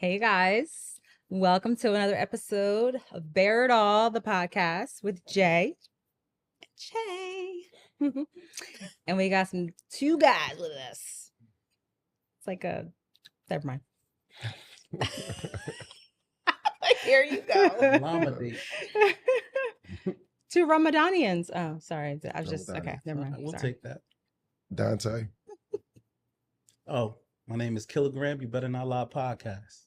Hey guys, welcome to another episode of Bear It All, the podcast with Jay. And we got two guys with us. It's like never mind. Here you go. Mama date. Two Ramadanians. Oh, sorry. I was just, okay, never mind. We'll Sorry. take that. Dante. Oh, my name is Kilogram. You Better Not Lie podcast.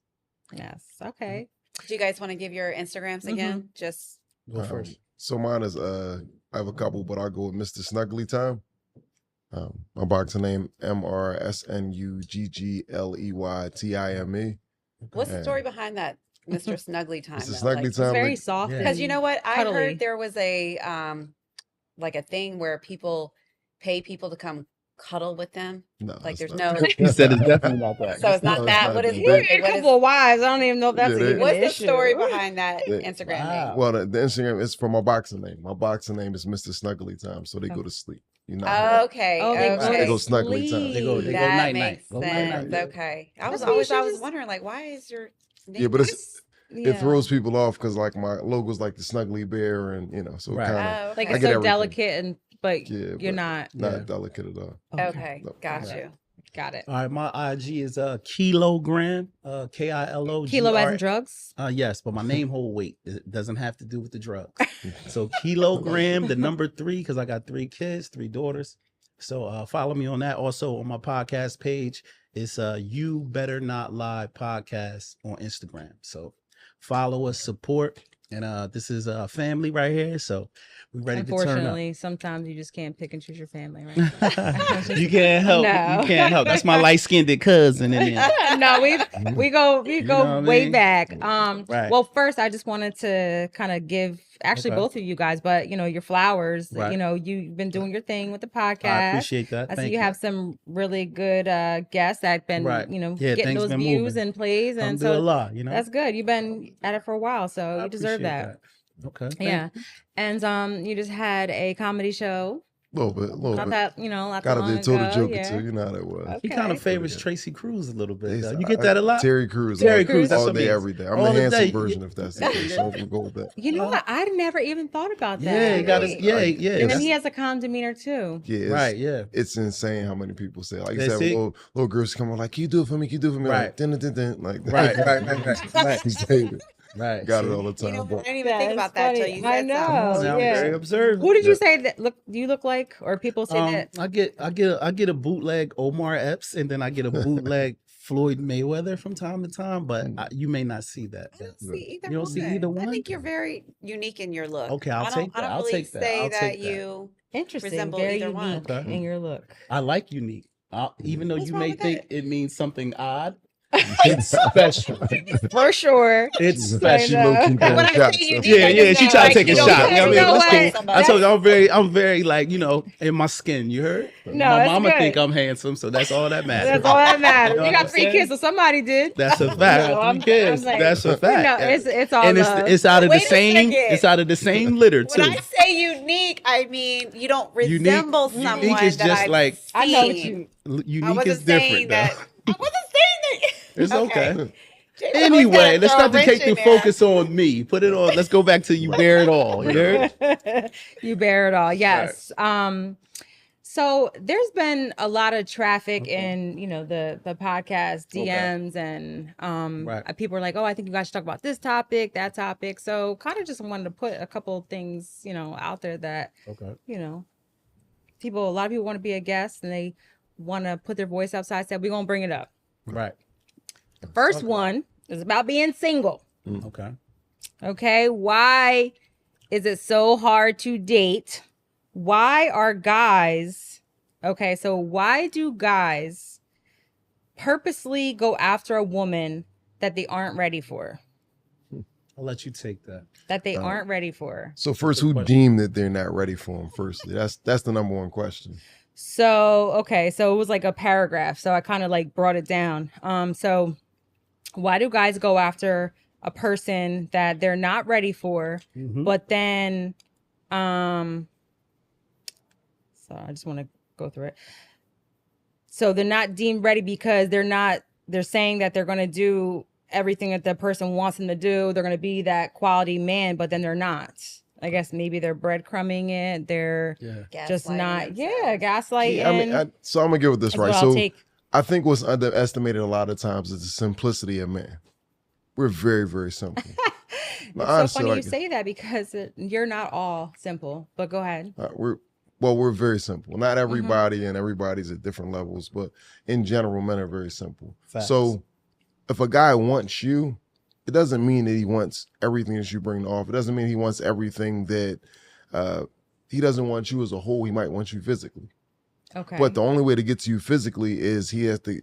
Yes, okay. Do you guys want to give your Instagrams again? Just Go first. So mine is I have a couple, but I'll go with MrSnuggleytime. My boxer name MrSnuggleytime. what's the story behind that, MrSnuggleytime? Mr. though? Like, It's Snugglytime. very soft. Yeah. because you know what? I Cuddly. heard there was a like a thing where people pay people to come cuddle with them. No, Like it's there's not. no. He said it's definitely not that. So it's not No, it's that. not What is that. You it? get a What couple of wives. I don't even know if that's Yeah, even What's an the issue. story behind that Yeah. Instagram Wow. name? Well, the Instagram is for my boxer name. My boxer name is MrSnuggleytime, so they go to sleep. You know. Okay. Oh, they okay. They go snuggly time. They go that night-night. makes Go sense. night-night. Yeah. Okay. I was That's what you always should wondering, like, why is your name? Yeah, but like it throws people off because like my logo's like the snuggly bear, and so Right. kind of Oh, Like okay. it's get so everything. delicate, but Yeah, you're but not. not Yeah. delicate at all. Okay. No. Got Right. you. Got it. All right, my IG is Kilogram, Kilogram. Kilo as in drugs? Yes, but my name hold weight. It doesn't have to do with the drugs. So Kilogram, the number 3, because I got 3 kids, 3 daughters. So follow me on that. Also on my podcast page, it's You Better Not Lie podcast on Instagram. So follow us, support, and this is a family right here. So we're ready to turn up. Unfortunately, sometimes you just can't pick and choose your family, right? You can't help. No. You can't help. That's my light-skinned cousin in there. No, we go You know what I way mean? back. Right. Well, first I just wanted to kind of give actually Okay. both of you guys, but your flowers. Right. You've been doing your thing with the I podcast. appreciate that. I see Thank you have some really good guests that have been, Right. Yeah, getting things those been views moving. and plays, and do a so lot, that's good. You've been at it for a while, so I you deserve appreciate that. Okay. thank Yeah, you. and you just had a comedy show. Little bit. Not that not Got that to long be told a ago, joke or yeah. two. You know how that was. He kind Okay. of favors Tracy Cruz a little bit. He's- Though. You get that a lot? Terry Crews. Terry all- Crews, that's all what day, it is. every day. I'm All the the handsome day. version, if that's the case. So we'll go with that. You know what? I never even thought about that. Yeah, he got his. Yeah, yeah. And then that's- he has a calm demeanor too. Yeah, it's, right. Yeah. It's insane how many people say. Like you That's said, it. little girls come on like, "Can you do it for me? Can you do it for me?" Right. Like, dun, dun, dun, dun, like that. Right. Right. He said it. Right. Got it See? all the time. I but didn't even think about that till you said I know. something. I'm yeah. very observant. Who did you Yeah. say that you look like, or people say that? I get a bootleg Omar Epps, and then I get a bootleg Floyd Mayweather from time to time. But you may not see that. I don't see either You don't see either I one? think you're very unique in your look. Okay, I'll I don't, take that. I don't I'll really take that. say I'll that take that. you. Interesting, resemble very either unique one. Okay. in your look. I like unique. Even though What's you wrong may with think that? it means something odd, it's special. For sure. It's She special. low-key When throwing I shots, say so- unique, Yeah, yeah, she tried to take a you know, shot. you I mean, know let's what? go. I told you I'm very like, in my skin. You heard? No, my it's mama good. think I'm handsome, so that's all that matters. That's all that matters. You know You what got I'm 3 saying? kids, so somebody did. That's a fact. No, I'm- 3 kids. I'm like- That's a fact. No, it's all and love. it's out of Wait the a same. second. It's out of the same litter too. When I say unique, I mean you don't Unique- resemble unique someone is that just I've like- I know what seen. you. I Unique wasn't is different saying though. that. I wasn't saying that. It's okay. Jay always Anyway, gotta let's throw a not to wrench take the in there. focus on me. Put it on. Let's go back to you bear it all. You heard? You bear it all. Yes. So there's been a lot of traffic in, the podcast DMs and Right. people are like, oh, I think you guys should talk about this topic, that topic. So kind of just wanted to put a couple of things, out there that, Okay. a lot of people want to be a guest and they want to put their voice outside. Said we're going to bring it up. Right. The first one is about being single. Okay. Okay. Why is it so hard to date? Why are guys, so why do guys purposely go after a woman that they aren't ready for? I'll let you take that. That they aren't ready for. So first, Good who question. deemed that they're not ready for him? Firstly, that's the number one question. So, so it was like a paragraph. So I kind of like brought it down. So why do guys go after a person that they're not ready for, Mhm. but then, so I just want to go through it. So they're not deemed ready because they're saying that they're going to do everything that the person wants them to do. They're going to be that quality man, but then they're not. I guess maybe they're breadcrumbing it. They're just not. Gaslighting. Yeah, I mean, so I'm gonna give it this, right? I'll So take. I think what's underestimated a lot of times is the simplicity of man. We're very, very simple. It's so funny you say that because you're not all simple. But go ahead. We're very simple. Not everybody, and everybody's at different levels, but in general, men are very simple. Facts. So if a guy wants you, it doesn't mean that he wants everything that you bring off. It doesn't mean he wants everything that he doesn't want you as a whole. He might want you physically. Okay. But the only way to get to you physically is he has to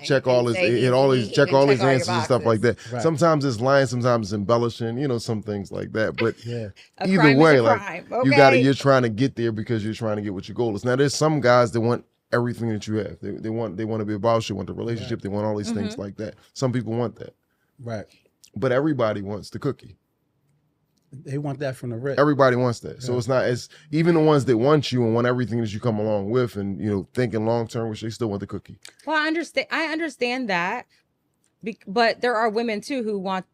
check all his check all his answers and stuff like that. Right. Sometimes it's lying, sometimes it's embellishing, some things like that. But A either crime way, is a like crime. Okay. you're trying to get there because you're trying to get what your goal is. Now there's some guys that want everything that you have. They want to be about you, want the relationship, they want all these things like that. Some people want that. Right. But everybody wants the cookie. They want that from the rip. Everybody wants that. So it's even the ones that want you and want everything that you come along with and thinking long term, which they still want the cookie. Well, I understand that. But there are women too who want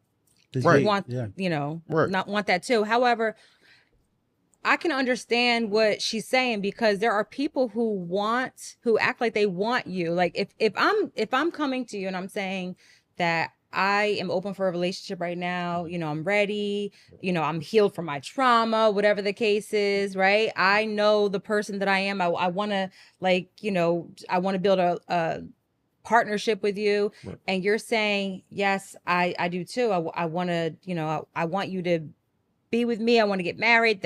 not want that too. However, I can understand what she's saying because there are people who act like they want you. Like if I'm coming to you and I'm saying that I am open for a relationship right now, I'm ready, I'm healed from my trauma, whatever the case is, right? I know the person that I am. I want to I want to build a partnership with you. Right. And you're saying, yes, I do too. I want to, I want you to be with me. I want to get married,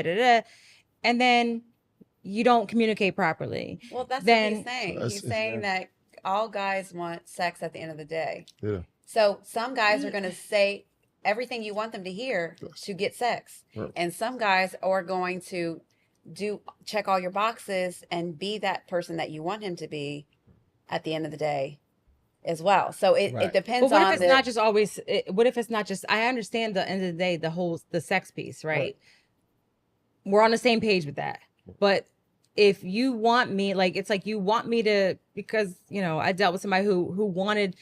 and then you don't communicate properly. Well, that's what he's saying. He's saying that all guys want sex at the end of the day. Yeah. So some guys are going to say everything you want them to hear to get sex. Right. And some guys are going to check all your boxes and be that person that you want him to be at the end of the day as well. So it depends on. But what if it's not just always, what if it's not just, I understand the end of the day, the sex piece, right? We're on the same page with that. But if you want me, like, it's like you want me to, because, I dealt with somebody who wanted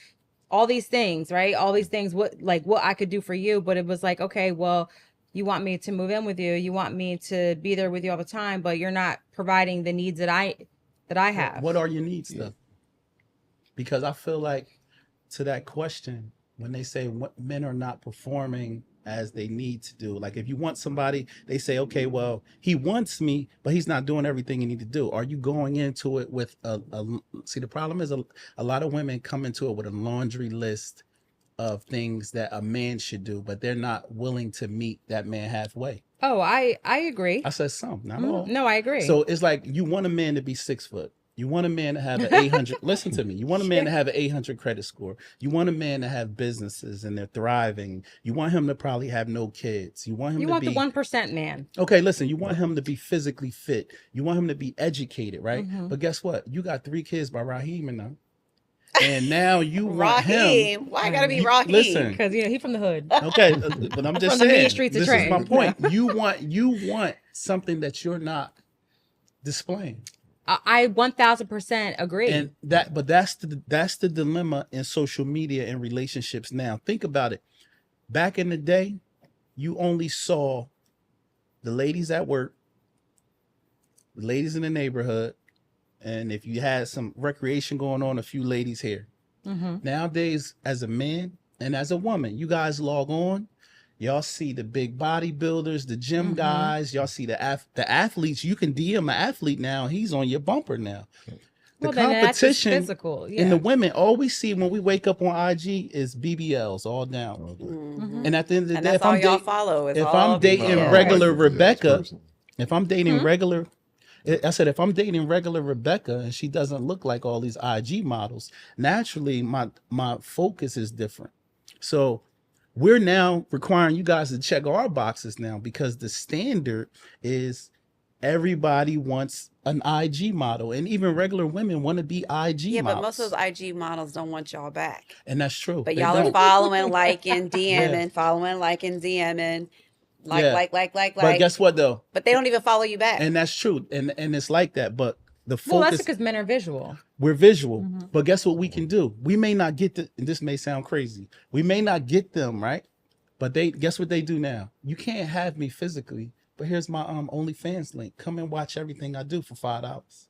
all these things, right? All these things, what I could do for you. But it was like, okay, well, you want me to move in with you. You want me to be there with you all the time, but you're not providing the needs that I have. What are your needs though? Because I feel like to that question, when they say what men are not performing as they need to do, like if you want somebody, they say, okay, well, he wants me, but he's not doing everything you need to do. Are you going into it with see, the problem is a lot of women come into it with a laundry list of things that a man should do, but they're not willing to meet that man halfway. Oh, I agree. I said some, not all. No, I agree. So it's like you want a man to be 6 foot. You want a man to have an 800. Listen to me. You want a man to have an 800 credit score. You want a man to have businesses and they're thriving. You want him to probably have no kids. You want him. You want the 1% man. Okay, listen. You want him to be physically fit. You want him to be educated, right? Mm-hmm. But guess what? You got 3 kids by Raheem and them. And now you want him. Why gotta be Raheem? Listen, because he's from the hood. Okay, but I'm just saying. The mean streets of this Trent. Is my point. You want something that you're not displaying. I 1000% agree. And that's the dilemma in social media and relationships now. Think about it. Back in the day, you only saw the ladies at work, the ladies in the neighborhood, and if you had some recreation going on, a few ladies here. Mm-hmm. Nowadays, as a man and as a woman, you guys log on. Y'all see the big bodybuilders, the gym guys. Y'all see the athletes. You can DM an athlete now. He's on your bumper now. The competition physical, in the women, all we see when we wake up on IG is BBLs all down. Mm-hmm. And at the end of the day, if I'm dating regular Rebecca, if I'm dating regular, I said, if I'm dating regular Rebecca and she doesn't look like all these IG models, naturally my focus is different. So we're now requiring you guys to check our boxes now because the standard is everybody wants an IG model, and even regular women want to be IG models. Yeah, but most of those IG models don't want y'all back. And that's true. But y'all are following, liking, DMing, following, liking, DMing. Like. But guess what though? But they don't even follow you back. And that's true. And it's like that. But the Well, that's focus. because men are visual. We're visual, Mhm. but guess what we can do? We may not get the. And this may sound crazy. We may not get them right, but they guess what they do now. You can't have me physically, but here's my OnlyFans link. Come and watch everything I do for $5.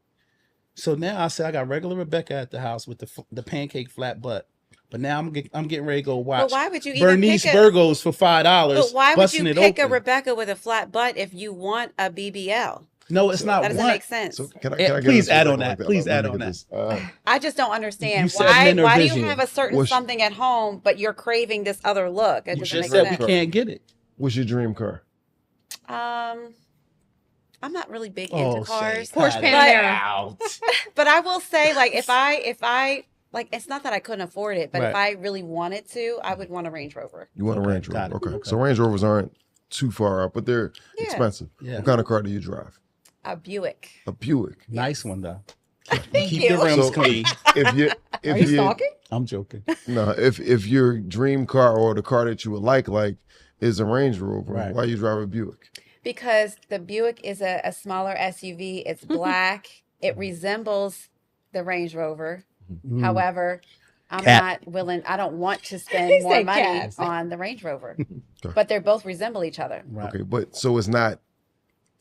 So now I say I got regular Rebecca at the house with the pancake flat butt. But now I'm getting ready to go watch But why would you even Bernice pick a, Burgos for $5. But why would you busting it pick a open. Rebecca with a flat butt if you want a BBL? No, it's So- not That doesn't one. make sense. So can I Yeah, get please into add something on that. like Please Let add me on get that. this. I just don't understand You said why. men are Why do you visual. have a certain What's- something at home, but you're craving this other look? It You doesn't just make said sense. we can't get it. What's your dream car? I'm not really big Oh, into cars, say, Porsche cut it Panamera. out. but I will say, like, if I like, it's not that I couldn't afford it, but if Right. I really wanted to, I would want a Range Rover. You want Okay, a Range got Rover? it. Okay. Okay. So Range Rovers aren't too far up, but they're Yeah. expensive. Yeah. What kind of car do you drive? A Buick. A Buick. Nice one though. Thank Keep you. the rims So- clean. If you Are you stalking? I'm joking. no, if your dream car or the car that you would like is a Range Rover, Right. why you drive a Buick? Because the Buick is a smaller SUV. It's black. It resembles the Range Rover. Mm. However, I'm Cat. not willing. I don't want to He spend more said money cat. on the Range Rover. Okay. But they both resemble each other. Right. Okay, but so it's not.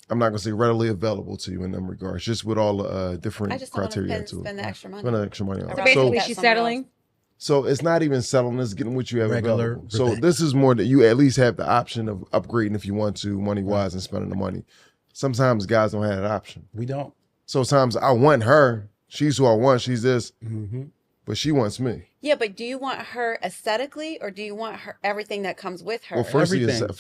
I'm not gonna say readily available to you in them regards, just with all the different I just don't want to criteria spend, to it. spend the extra money. Spend the extra money on So it. So I'd rather basically, get she's somewhere settling. So it's not even selling, it's getting what you have Regular available. So Rebecca. this is more that you at least have the option of upgrading if you want to, money wise, and spending the money. Sometimes guys don't have that option. We don't. So sometimes I want her, she's who I want, she's this, Mm-hmm. but she wants me. Yeah, but do you want her aesthetically, or do you want her everything that comes with her? Well, firstly Everything.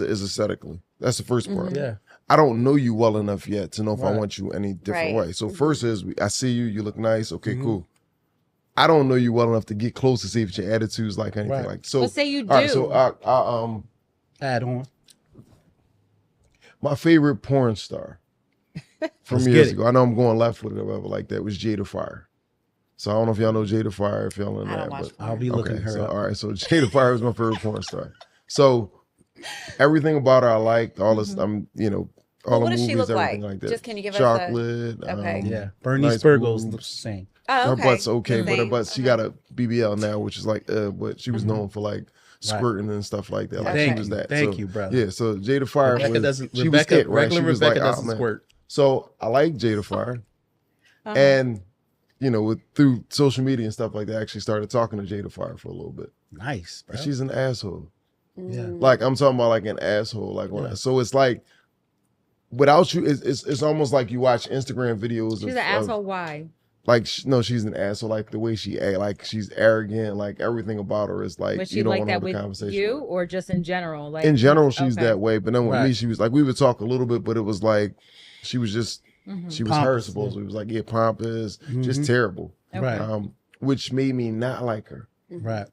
is aesthetically. That's the first part. Yeah. I don't know you well enough yet to know if I Right. want you any different Right. way. So first is I see you, you look nice, okay, cool. I don't know you well enough to get close to see if your attitude's like anything Right. like so. Let's say you do. All right, so I Add on. my favorite porn star from Let's years get it. ago. I know I'm going left with it or whatever like that. Was Jada Fire. So I don't know if y'all know Jada Fire, if y'all know I don't that, watch but porn. I'll be looking okay. her So up. all right, so Jada Fire was my favorite porn star. So everything about her I liked. All this, all Well, the what does movies, she look everything like? like that. Just can you give us chocolate? okay. Yeah. Bernice nice Burgos boobs. looks the same. Oh, Her okay. butt's okay, The but her same. butt, she got a BBL now, which is like, but she was Mhm. known for like squirting and stuff like that. Like Thank she was you. that. Thank So, you, brother. Yeah, so Jada Fire Rebecca was, doesn't. she Rebecca, was it, right? regular She was Rebecca like, doesn't oh, man. squirt. So I like Jada Fire, Uh-huh. and through social media and stuff like that, I actually started talking to Jada Fire for a little bit. Nice, bro. And she's an asshole. Yeah. Mm. Like I'm talking about like an asshole. Like when Yeah. so it's like without you, it's almost like you watch Instagram videos. She's an asshole. Why? Like no, she's an asshole. Like the way she act, like she's arrogant. Like everything about her is like Was you she don't like want to that have a with conversation. you, with her. or just in general? Like In general, she's okay. that way. But then with me, Right. she was like we would talk a little bit, but it was like she was just Mhm. she was her Pompous, supposedly. It was like pompous, just Mhm. terrible. Okay. Right. Which made me not like her. Right.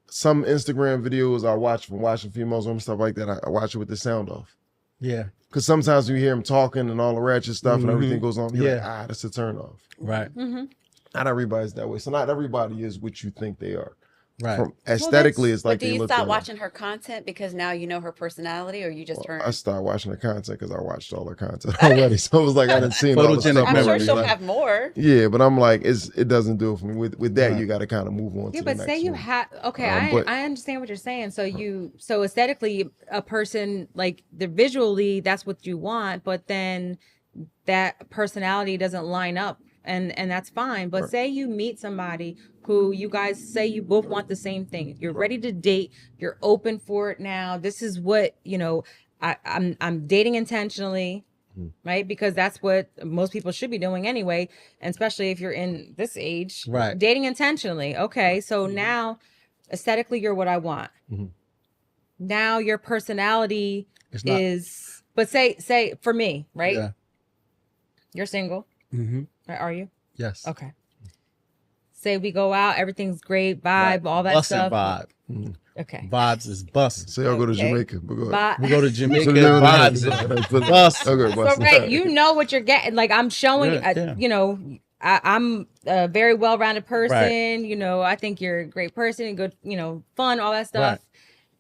Some Instagram videos I watch from watching females and stuff like that. I watch it with the sound off. Yeah. Because sometimes you hear them talking and all the ratchet stuff and everything Mhm. goes on. You're like, Yeah. that's a turn off. Right. Mhm. Not everybody's that way. So not everybody is what you think they are. Right. From aesthetically, it's But like do they you look stop good. watching her content because now you know her personality, or you just Well, turn? I started watching her content because I watched all her content already. So it was like I didn't see all the Photogenic stuff I'm sure already. she'll Like, have more. yeah, but I'm like, it doesn't do it for me. With that, Right. you got to kind of move on. Yeah, to but the say next you one. have okay. But- I understand what you're saying. So aesthetically, a person like the visually, that's what you want, but then that personality doesn't line up, and that's fine. But Right. say you meet somebody who you guys say you both want the same thing. You're ready to date. You're open for it now. This is what I'm dating intentionally. Right, because that's what most people should be doing anyway, and especially if you're in this age, Right. dating intentionally. Okay, so now aesthetically, you're what I want. Mhm. Now your personality It's not. is, but say for me, right? Yeah. You're single, Mm-hmm. right? Are you? Yes. Okay. Say we go out, everything's great, vibe, Right. all that Bussin' stuff. vibe. Okay. Vibes is busting. So y'all go to Okay. Jamaica. But go ahead. But We go to Jamaica. So never mind. Vibes is But- busting. Okay, so busting. right, you know what you're getting. Like I'm showing, Yeah, yeah. I'm a very well-rounded person. Right. I think you're a great person, good, fun, all that stuff. Right.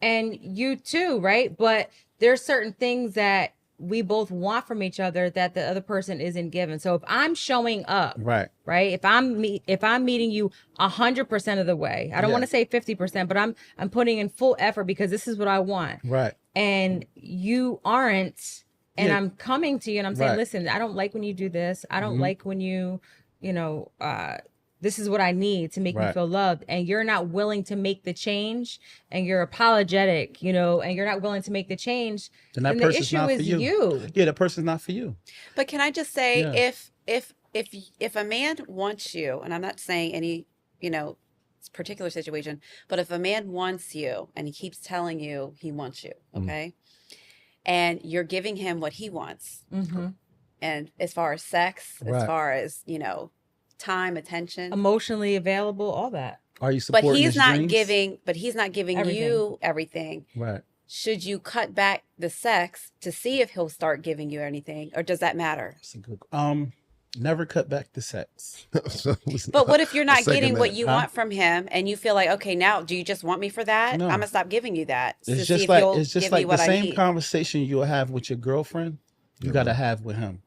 And you too, right? But there's certain things that we both want from each other that the other person isn't given. So if I'm showing up, right, if I'm meeting you 100% of the way, I don't want to say 50%, but I'm putting in full effort because this is what I want, right, and you aren't, and I'm coming to you and I'm saying, listen, I don't like when you do this. I don't like when you know, this is what I need to make me feel loved. And you're not willing to make the change, and you're apologetic, you know, and you're not willing to make the change. Then that the person's issue not is for you. Yeah, the person's not for you. But can I just say, if a man wants you, and I'm not saying any, you know, particular situation, but if a man wants you and he keeps telling you he wants you, okay, and you're giving him what he wants, and as far as sex, as far as, you know, time, attention, emotionally available, all that. Are you supporting but he's his not dreams? giving you everything. Right. Should you cut back the sex to see if he'll start giving you anything, or does that matter? That's a good. Never cut back the sex. But what if you're not getting what you want from him, and you feel like, okay, now do you just want me for that? No. I'm gonna stop giving you that. It's just like the same conversation you'll have with your girlfriend. You gotta have with him.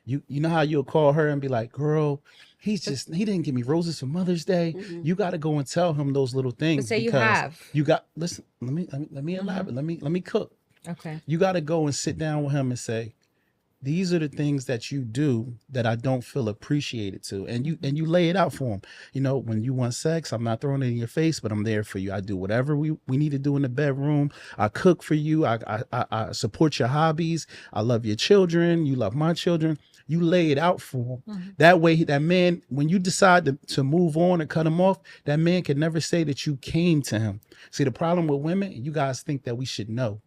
You know how you'll call her and be like, girl, he didn't give me roses for Mother's Day. You got to go and tell him those little things. But say you have. You got, listen, let me elaborate. Let me cook. Okay. You got to go and sit down with him and say, these are the things that you do that I don't feel appreciated to. And you lay it out for him. You know, when you want sex, I'm not throwing it in your face, but I'm there for you. I do whatever we need to do in the bedroom. I cook for you. I support your hobbies. I love your children. You love my children. You lay it out for him. That way, that man, when you decide to move on and cut him off, that man can never say that you came to him. See, the problem with women, you guys think that we should know.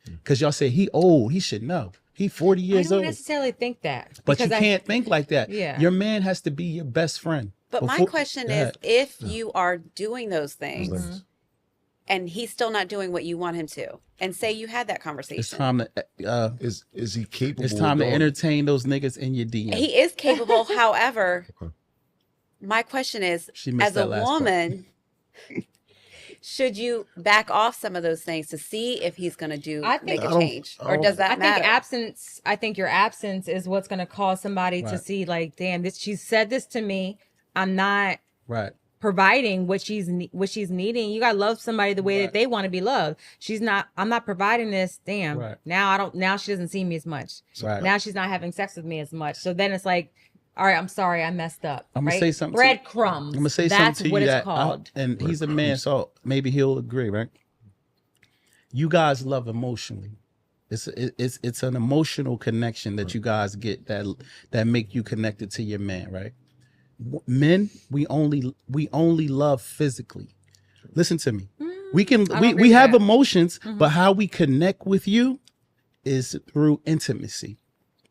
Because y'all say, he old, he should know. He 40 years old. I don't necessarily think that. But you can't think like that. Yeah. Your man has to be your best friend. But my question is, if you are doing those things and he's still not doing what you want him to, and say you had that conversation, it's time to is he capable? It's time to entertain those niggas in your DM. He is capable. However, my question is, as a woman, should you back off some of those things to see if he's going to make a change, or does that matter? I think your absence is what's going to cause somebody to see, like, damn, she said this to me. I'm not providing what she's needing. You got to love somebody the way that they want to be loved. I'm not providing this. Damn. Now she doesn't see me as much. Now she's not having sex with me as much. So then it's like, all right, I'm sorry, I messed up. I'm gonna say something. Breadcrumbs. I'm gonna say something to you that, and he's a man, so maybe he'll agree, right? You guys love emotionally. It's an emotional connection that you guys get that make you connected to your man, right? Men, we only love physically. Listen to me. We have emotions, but how we connect with you is through intimacy.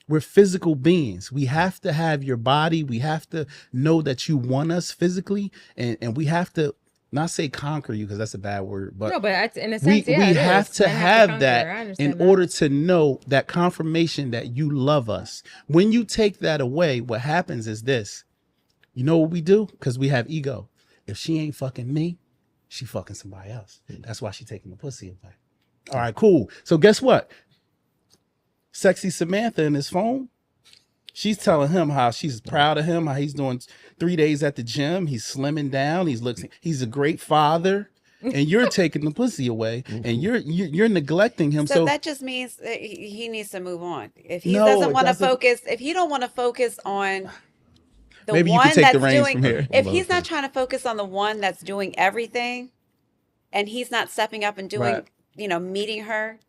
We're physical beings. We have to have your body. We have to know that you want us physically, and we have to not say conquer you, because that's a bad word, but no, but in a sense, we have to have that in order to know that confirmation that you love us. When you take that away, what happens is this. You know what we do? Because we have ego. If she ain't fucking me, she fucking somebody else. That's why she taking the pussy away. All right, cool. So guess what? Sexy Samantha in his phone, she's telling him how she's proud of him, how he's doing 3 days at the gym, he's slimming down, he's a great father, and you're taking the pussy away, and you're neglecting him. So that just means that he needs to move on. If he doesn't want to focus, if he don't want to focus on the maybe one you can take that's the reins doing, from here. if he's not trying to focus on the one that's doing everything, and he's not stepping up and doing, meeting her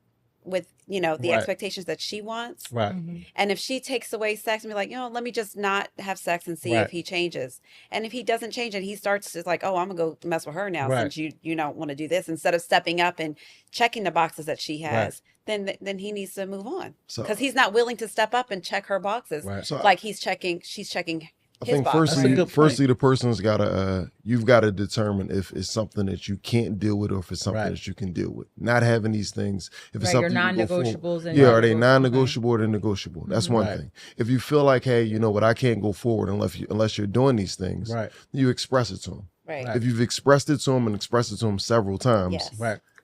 with, the expectations that she wants. Right. And if she takes away sex and be like, let me just not have sex and see if he changes. And if he doesn't change and he starts to like, oh, I'm gonna go mess with her now since you don't want to do this, instead of stepping up and checking the boxes that she has, then he needs to move on. Because he's not willing to step up and check her boxes. So like she's checking I think firstly, the person's gotta you've got to determine if it's something that you can't deal with or if it's something that you can deal with. Not having these things. If it's something your non-negotiables, are they non-negotiable or they're negotiable? That's one thing. If you feel like, hey, you know what, I can't go forward unless you're doing these things, you express it to them. If you've expressed it to them and expressed it to them several times,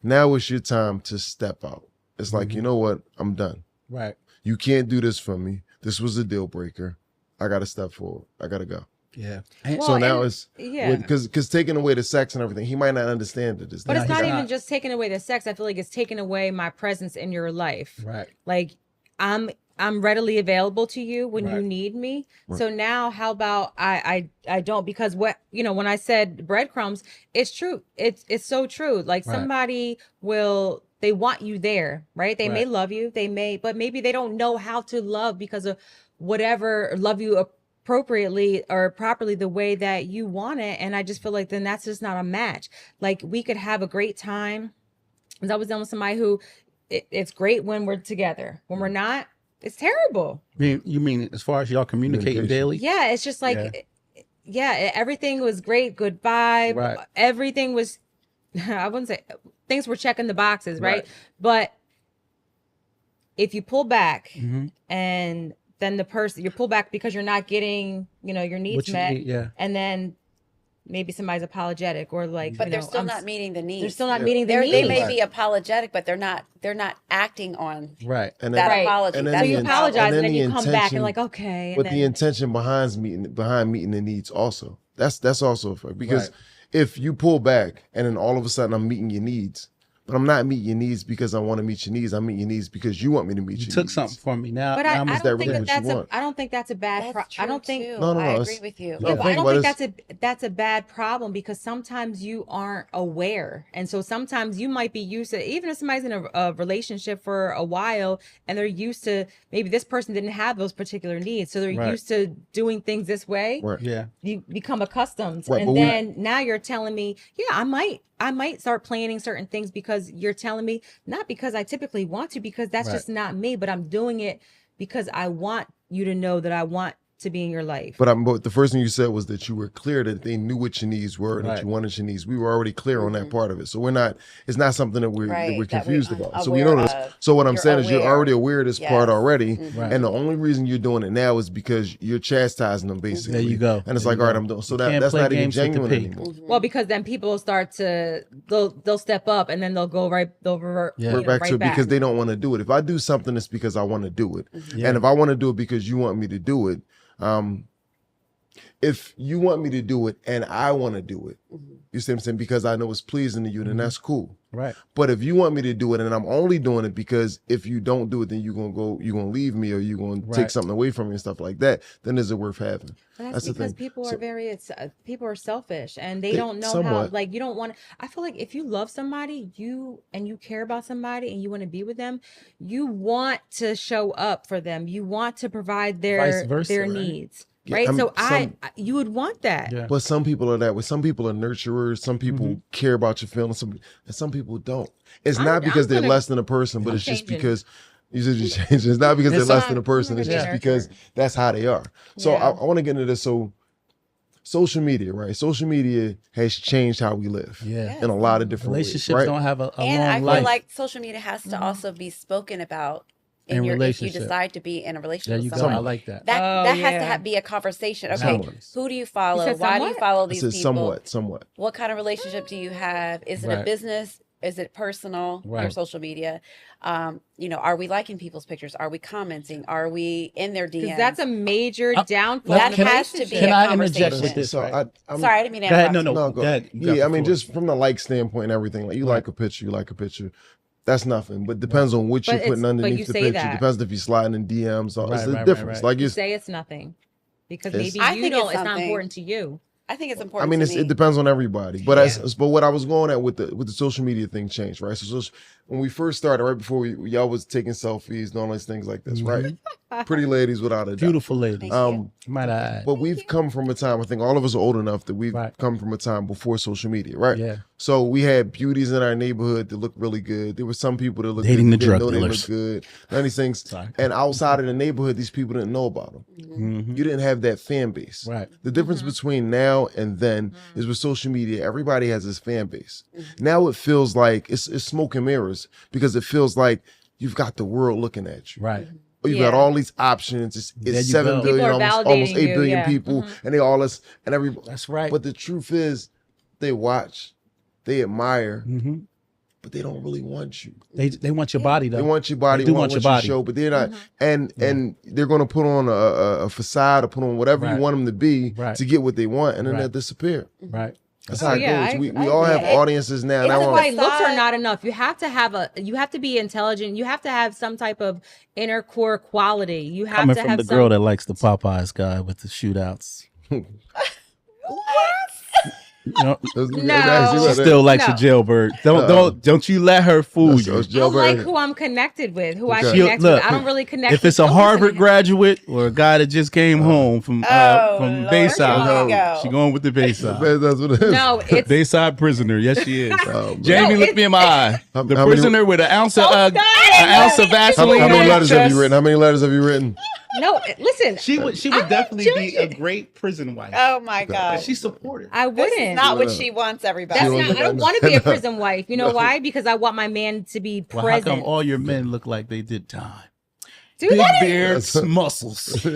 now it's your time to step out. It's like, you know what, I'm done. You can't do this for me. This was a deal breaker. I got to step forward. I got to go. Yeah. So now it's yeah. because taking away the sex and everything, he might not understand it. But it's he's not not. even just taking away the sex. I feel like it's taking away my presence in your life. Right. Like I'm readily available to you when you Right. need me. Right. So now how about I don't, because what, when I said breadcrumbs, it's true. It's so true. Like Right. somebody they want you there, right? They may Right. love you, but maybe they don't know how to love because of whatever, love you appropriately or properly the way that you want it. And I just feel like then that's just not a match. Like we could have a great time. As I was dealing with somebody who it's great when we're together. When we're not, it's terrible. You mean as far as y'all communicating daily? Yeah, it's just like, everything was great, good vibe. Right. Everything was, I wouldn't say, things were checking the boxes, right? Right. But if you pull back Mhm. and then you pull back because you're not getting, your needs What you met. need, yeah. And then maybe somebody's apologetic or like, But they're still not meeting the needs. they're still not meeting the They needs. may be apologetic, but they're not acting on Right. And that Right. apology. And then So That's you the the- problem. apologize and then the you come back intention- and like, okay. And But then, the intention behind meeting the needs also. That's also a fact. Because Right. if you pull back and then all of a sudden I'm meeting your needs, but I'm not meeting your needs because I want to meet your needs. I'm meeting your needs because you want me to meet You your took needs. something from me. Now, but now I I'm don't that think really what you that's want? I don't think that's a bad That's true I don't think too. No, I it's- agree with you. No, Yeah, the but I thing don't about think that's a bad problem because sometimes you aren't aware. And so sometimes you might be used to, even if somebody's in a relationship for a while and they're used to, maybe this person didn't have those particular needs. So they're Right. used to doing things this way. Right. Yeah. You become accustomed. Right, And but then now you're telling me, yeah, I might start planning certain things because you're telling me, not because I typically want to, because that's Right. just not me, but I'm doing it because I want you to know that I want to be in your life. But the first thing you said was that you were clear that they knew what your needs were and Right. that you wanted your needs. We were already clear on that part of it. So it's not something that we're Right, that we're confused about. So we unaware know this. of. So what I'm You're saying is you're aware. already aware of this part Yes. already. Right. And the only reason you're doing it now is because you're chastising them basically. There you go. And it's There like, you all right, go. I'm doing. So You can't that's play not even games with the genuine people. anymore. Well, because then people start they'll step up and then they'll revert, Yeah. We're back right to it back. because they don't want to do it. If I do something, it's because I want to do it. Yeah. And if I want to do it because you want me to do it, if you want me to do it and I want to do it, you see what I'm saying? Because I know it's pleasing to you, then that's cool. Right. But if you want me to do it and I'm only doing it because if you don't do it, then you're gonna leave me or you're gonna take Right. something away from me and stuff like that, then is it worth having? But That's the because thing. people So- are people are selfish and they They- don't know how, somewhat. like, you don't want to, I feel like if you love somebody, you care about somebody and you want to be with them, you want to show up for them. You want to provide Vice versa, their right? needs. Yeah, Right. I mean, So you would want that. Yeah. But some people are that way. Some people are nurturers. Some people Mm-hmm. care about your feelings. And some people don't. It's I'm- not because I'm they're gonna- less than a person, but I'm it's just changing. because you said you change. It's not because It's they're less not- than a person. I'm It's gonna just be because nurturer. that's how they are. So Yeah. I want to get into this. So social media, right? Social media has changed how we live Yeah. in a lot of different Relationships ways, right? don't have a And long I feel life. like social media has to also be spoken about In if you relationship. decide to be in a There relationship you with go. I someone. like that. That Oh, that has to yeah. be a conversation. Okay, Somewhat. who do you follow? You said Why do you somewhat? follow I these said people? somewhat. What kind of relationship do you have? Is it a Right. business? Is it personal? Your Right. social media? Are we liking people's pictures? Are we commenting? Are we in their DMs? Because that's a major downfall. Let's- in a That has to be relationship. Can a I interject conversation. with this? So right? I'm, Sorry, I didn't mean to Go ahead. interrupt No, you. no. Go ahead. You got Yeah, I the mean, floor. just from the like standpoint and everything, like you like a picture, you like a picture. That's nothing, but depends on what But you're putting but underneath you the say picture. that. Depends if you're sliding in DMs. Or Right, it's the right, right, difference. right. Like You it's, say it's nothing because It's- maybe I you think don't. it's It's not something. important to you. I think it's I important. mean, to me. it depends on everybody. But Yeah. but what I was going at with the social media thing changed, right? So when we first started, right before y'all was taking selfies and all these things like this, right? Pretty ladies without a doubt. Beautiful ladies. Thank you. Might I add? But we've come from a time, I think all of us are old enough that we've Right. come from a time before social media, right? Yeah. So we had beauties in our neighborhood that looked really good. There were some people that looked Dating good, the that didn't drug know they dealers. looked good. None of these things. Sorry. And outside of the neighborhood, these people didn't know about them. Mhm. You didn't have that fan base. Right. The difference between now and then is with social media, everybody has this fan base. Now it feels like it's smoke and mirrors because it feels like you've got the world looking at you. Right. Or you've got Yeah. all these options. There you It's 7 go. billion, People are almost validating 8 you, billion yeah. people, and they all this and everybody. That's right. But the truth is, they watch, they admire, Mm-hmm. but they don't really want you. They want your body though. They want your body. They do want want what your you body. show, but they're not. And they're going to put on a facade or put on whatever you want them to be to get what they want, and then they'll disappear. Right. That's how it goes. We all have audiences now. That's why looks are not enough. You have to be intelligent. You have to have some type of inner core quality. You have Coming to from have the girl that likes the Popeyes guy with the shootouts. You know, No. she still likes a jailbird. Don't you let her fool you. I like who I'm connected with, who I Okay. connect Look, with. I don't really connect. If it's a Harvard graduate or a guy that just came home from Bayside, she going with the Bayside. That's what it is. No, it's Bayside prisoner. Yes, she is. Jamie, look me in my eye. The prisoner with an ounce of Vaseline. How many letters have you witten? How many letters have you written? No, listen. She would definitely be a great prison wife. Oh my God. She's supportive. I wouldn't. This is not what she wants, everybody. That's not, I don't want to be a prison wife. You know why? Because I want my man to be Well, present. how come all your men look like they did time? Dude, Big that is- beards, muscles.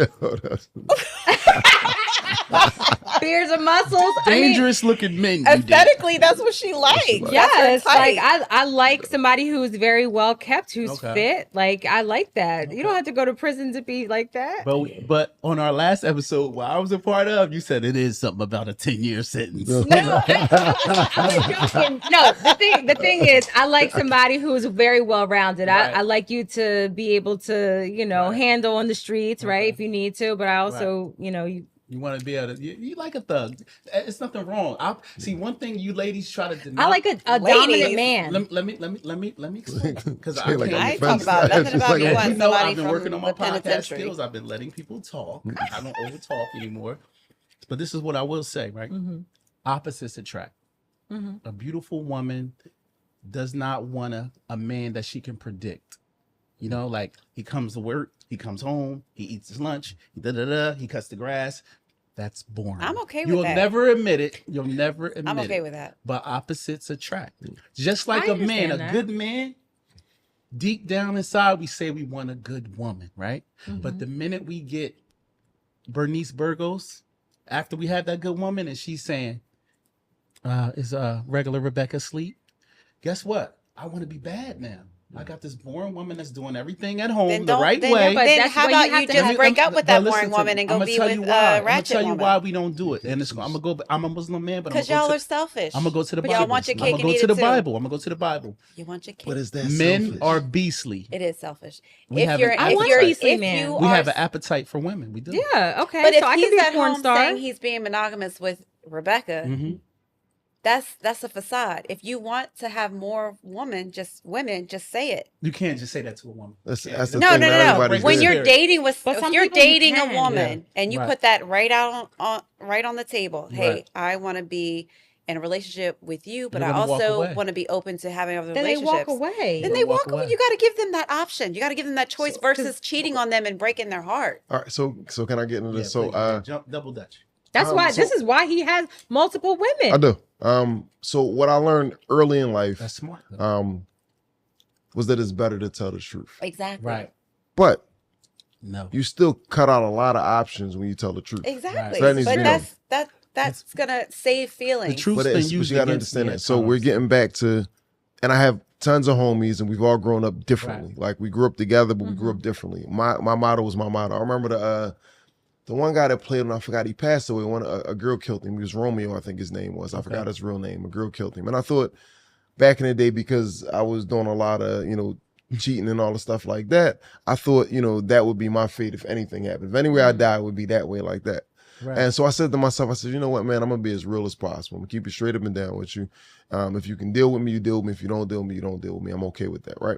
Beards and muscles. Dangerous looking men. Aesthetically, that's what she likes. Yes, That's her like type. I like somebody who's very well kept, who's Okay. fit. Like I like that. You don't have to go to prison to be like that. But on our last episode, what I was a part of, you said it is something about a 10-year sentence. No, the thing is, I like somebody who's very well rounded. Right. I like you to be able to, handle on the streets, right? If you need to. But I also, You want to be able to, you like a thug. It's nothing wrong. See, one thing you ladies try to deny. I like a dominant man. Let me explain. Because Say like I on ain't the talking fence. about nothing It's about like you on want you know, somebody I've been from working on my the podcast penitentiary. skills. I've been letting people talk. I don't over talk anymore. But this is what I will say, right? Opposites attract. A beautiful woman does not want a man that she can predict. Like he comes to work, he comes home, he eats his lunch, he cuts the grass. That's boring. I'm okay with You'll that. never admit it. You'll never admit it. I'm okay with that. But opposites attract. Just like I a man, understand that. a good man, deep down inside, we say we want a good woman, right? But the minute we get Bernice Burgos, after we have that good woman, and she's saying, is regular Rebecca asleep? Guess what? I want to be bad now. I got this boring woman that's doing everything at home the right way. But Then that's how why about you have you to just have- break up with that But boring listen to woman me. and go I'ma be tell with you why. I'm gonna ratchet tell you woman? why we don't do it. And I'm gonna go. I'm a Muslim man, but Because y'all are selfish. I'm gonna go to the But Bible. y'all want your I'm cake gonna and go eat to it the too. Bible. I'm gonna go to the Bible. You want your cake. But is that Men selfish? are beastly. It is selfish. We If have you're, an I if want you're, a beastly if man. you We are, have an appetite for women. We do. Yeah, okay. but if so I he's can be a at porn home star. saying he's being monogamous with Rebecca, Mm-hmm. that's a facade. If you want to have more women, just say it. You can't just say that to a woman. That's the No, thing. No. Not everybody's When there. you're dating with, But if some you're people you dating a can. woman and you Right. put that right out right on the table, hey, Right. I want to be in a relationship with you, but They're I gonna walk also away. want to be open to having other Then they relationships. walk away. Then They'll they walk walk away. away. You got to give them that option. You got to give them that choice versus cheating on them and breaking their heart. All right, so can I get into Yeah, this? So please, jump double dutch. That's why. so- This is why he has multiple women. I do. So what I learned early in life, That's smart. Though. was that it's better to tell the truth. Exactly. Right. But No. you still cut out a lot of options when you tell the truth. Exactly. So that needs to But be that's gonna save feelings. The truth's But, been but used you got to against understand me that. at So we're times. getting back to, and I have tons of homies, and we've all grown up differently. Like we grew up together, but we grew up differently. My motto was my motto. I remember the one guy that played, and I forgot he passed away. A girl killed him. He was Romeo, I think his name was. I forgot his real name. A girl killed him, and I thought back in the day, because I was doing a lot of cheating and all the stuff like that, I thought that would be my fate if anything happened. If anywhere I die, it would be that way, like that. Right. And so I said to myself, I said, you know what, man, I'm gonna be as real as possible. I'm gonna keep it straight up and down with you. If you can deal with me, you deal with me. If you don't deal with me, you don't deal with me. I'm okay with that, right?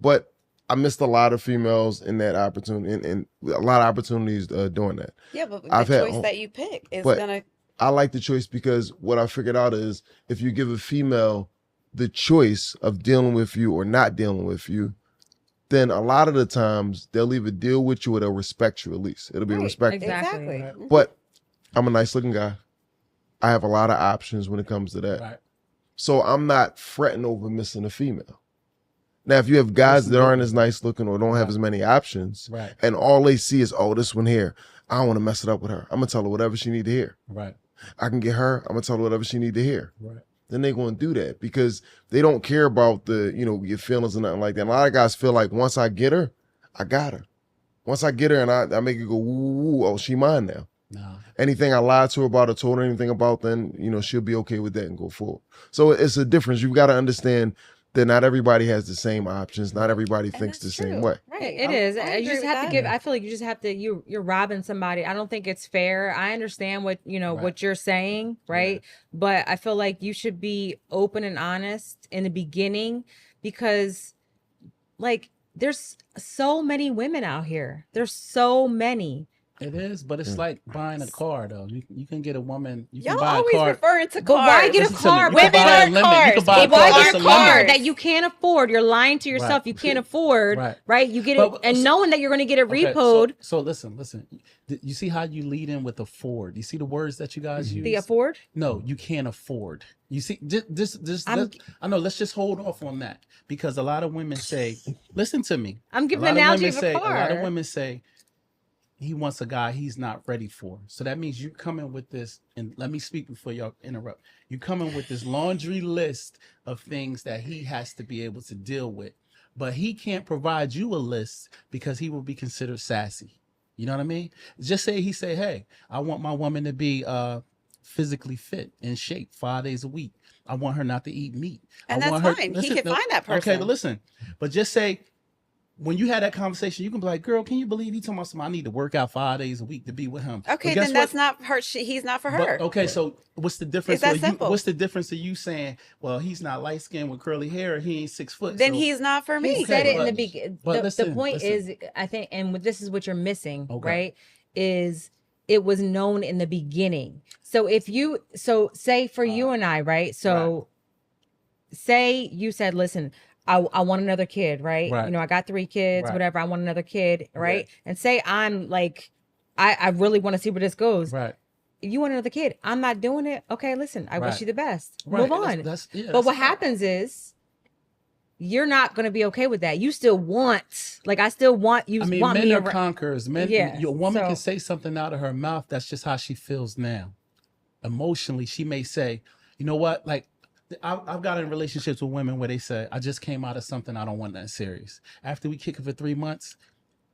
But I missed a lot of females in that opportunity, and a lot of opportunities doing that. Yeah, but the I've had- choice that you pick is but- gonna. I like the choice because what I figured out is if you give a female the choice of dealing with you or not dealing with you, then a lot of the times they'll either deal with you or they'll respect you at least. It'll be Right, respectful. exactly. Exactly. But I'm a nice looking guy. I have a lot of options when it comes to that. Right. So I'm not fretting over missing a female. Now, if you have guys that aren't as nice looking or don't have as many options, Right. and all they see is, oh, this one here, I don't want to mess it up with her. I'm gonna tell her whatever she need to hear. Right. I can get her. I'm gonna tell her whatever she need to hear. Right. then they're going to do that because they don't care about the, you know, your feelings or nothing like that. And a lot of guys feel like once I get her, I got her. Once I get her and I make her go, woo, oh, she mine now. No. Anything I lied to her about or told her anything about, then, you know, she'll be okay with that and go forward. So it's a difference. You've got to understand that not everybody has the same options. Not everybody thinks the same way. Right. It is. I You just agree have with to that. give. I feel like you just have to. You're robbing somebody. I don't think it's fair. I understand what what you're saying, right? But I feel like you should be open and honest in the beginning because, like, there's so many women out here. There's so many. It is, but it's like buying a car, though. You can get a woman. You can Y'all buy a always car. referring to cars. But why get a Listen to me, car? you can Women buy a are limit. You cars. can buy a People car Why are that's get a a car limit. that you can't afford? You're lying to yourself. Right. You can't afford, Right. right? You get it, But- and knowing that you're going to get it Okay, repoed. So listen. You see how you lead in with afford? You see the words that you guys use? The afford? No, you can't afford. You see, I'm- I know. Let's just hold off on that because a lot of women say, "Listen to me." I'm giving a an lot analogy of of women a say, car. A lot of women say he wants a guy he's not ready for. So that means you coming with this. And let me speak before y'all interrupt. You coming with this laundry list of things that he has to be able to deal with, but he can't provide you a list because he will be considered sassy. You know what I mean? Just say he say, "Hey, I want my woman to be physically fit, in shape, 5 days a week. I want her not to eat meat." And I want that's her, fine. He can find that Okay, person. but listen. But just say, when you had that conversation, you can be like, "Girl, can you believe he told me I need to work out 5 days a week to be with him?" Okay, But guess then that's what? not her. He's not for But, her. okay, so what's the difference? It's that simple. What's the difference of you saying, "Well, he's not light skinned with curly hair, or he ain't 6 foot"? Then so, he's not for me. He said it in the but- beginning. but The listen, point listen. is, I think, and this is what you're missing, Okay. right? Is it was known in the beginning. So say for you and I, right? So say you said, "Listen, I want another kid," right? Right. You know, I got 3 kids, Right. whatever. I want another kid, right? And say I'm like, I really want to see where this goes. Right. If you want another kid, I'm not doing it. Okay, listen, I wish Right. you the best. Right. Move on. That's But what a fact. happens is you're not going to be okay with that. You still want, like, I still want you. I mean, want men me are around. conquerors. Men, Yeah, your woman so- can say something out of her mouth. That's just how she feels now. Emotionally, she may say, "You know what? Like, I've got in relationships with women where they say, I just came out of something. I don't want that serious. After we kick it for 3 months,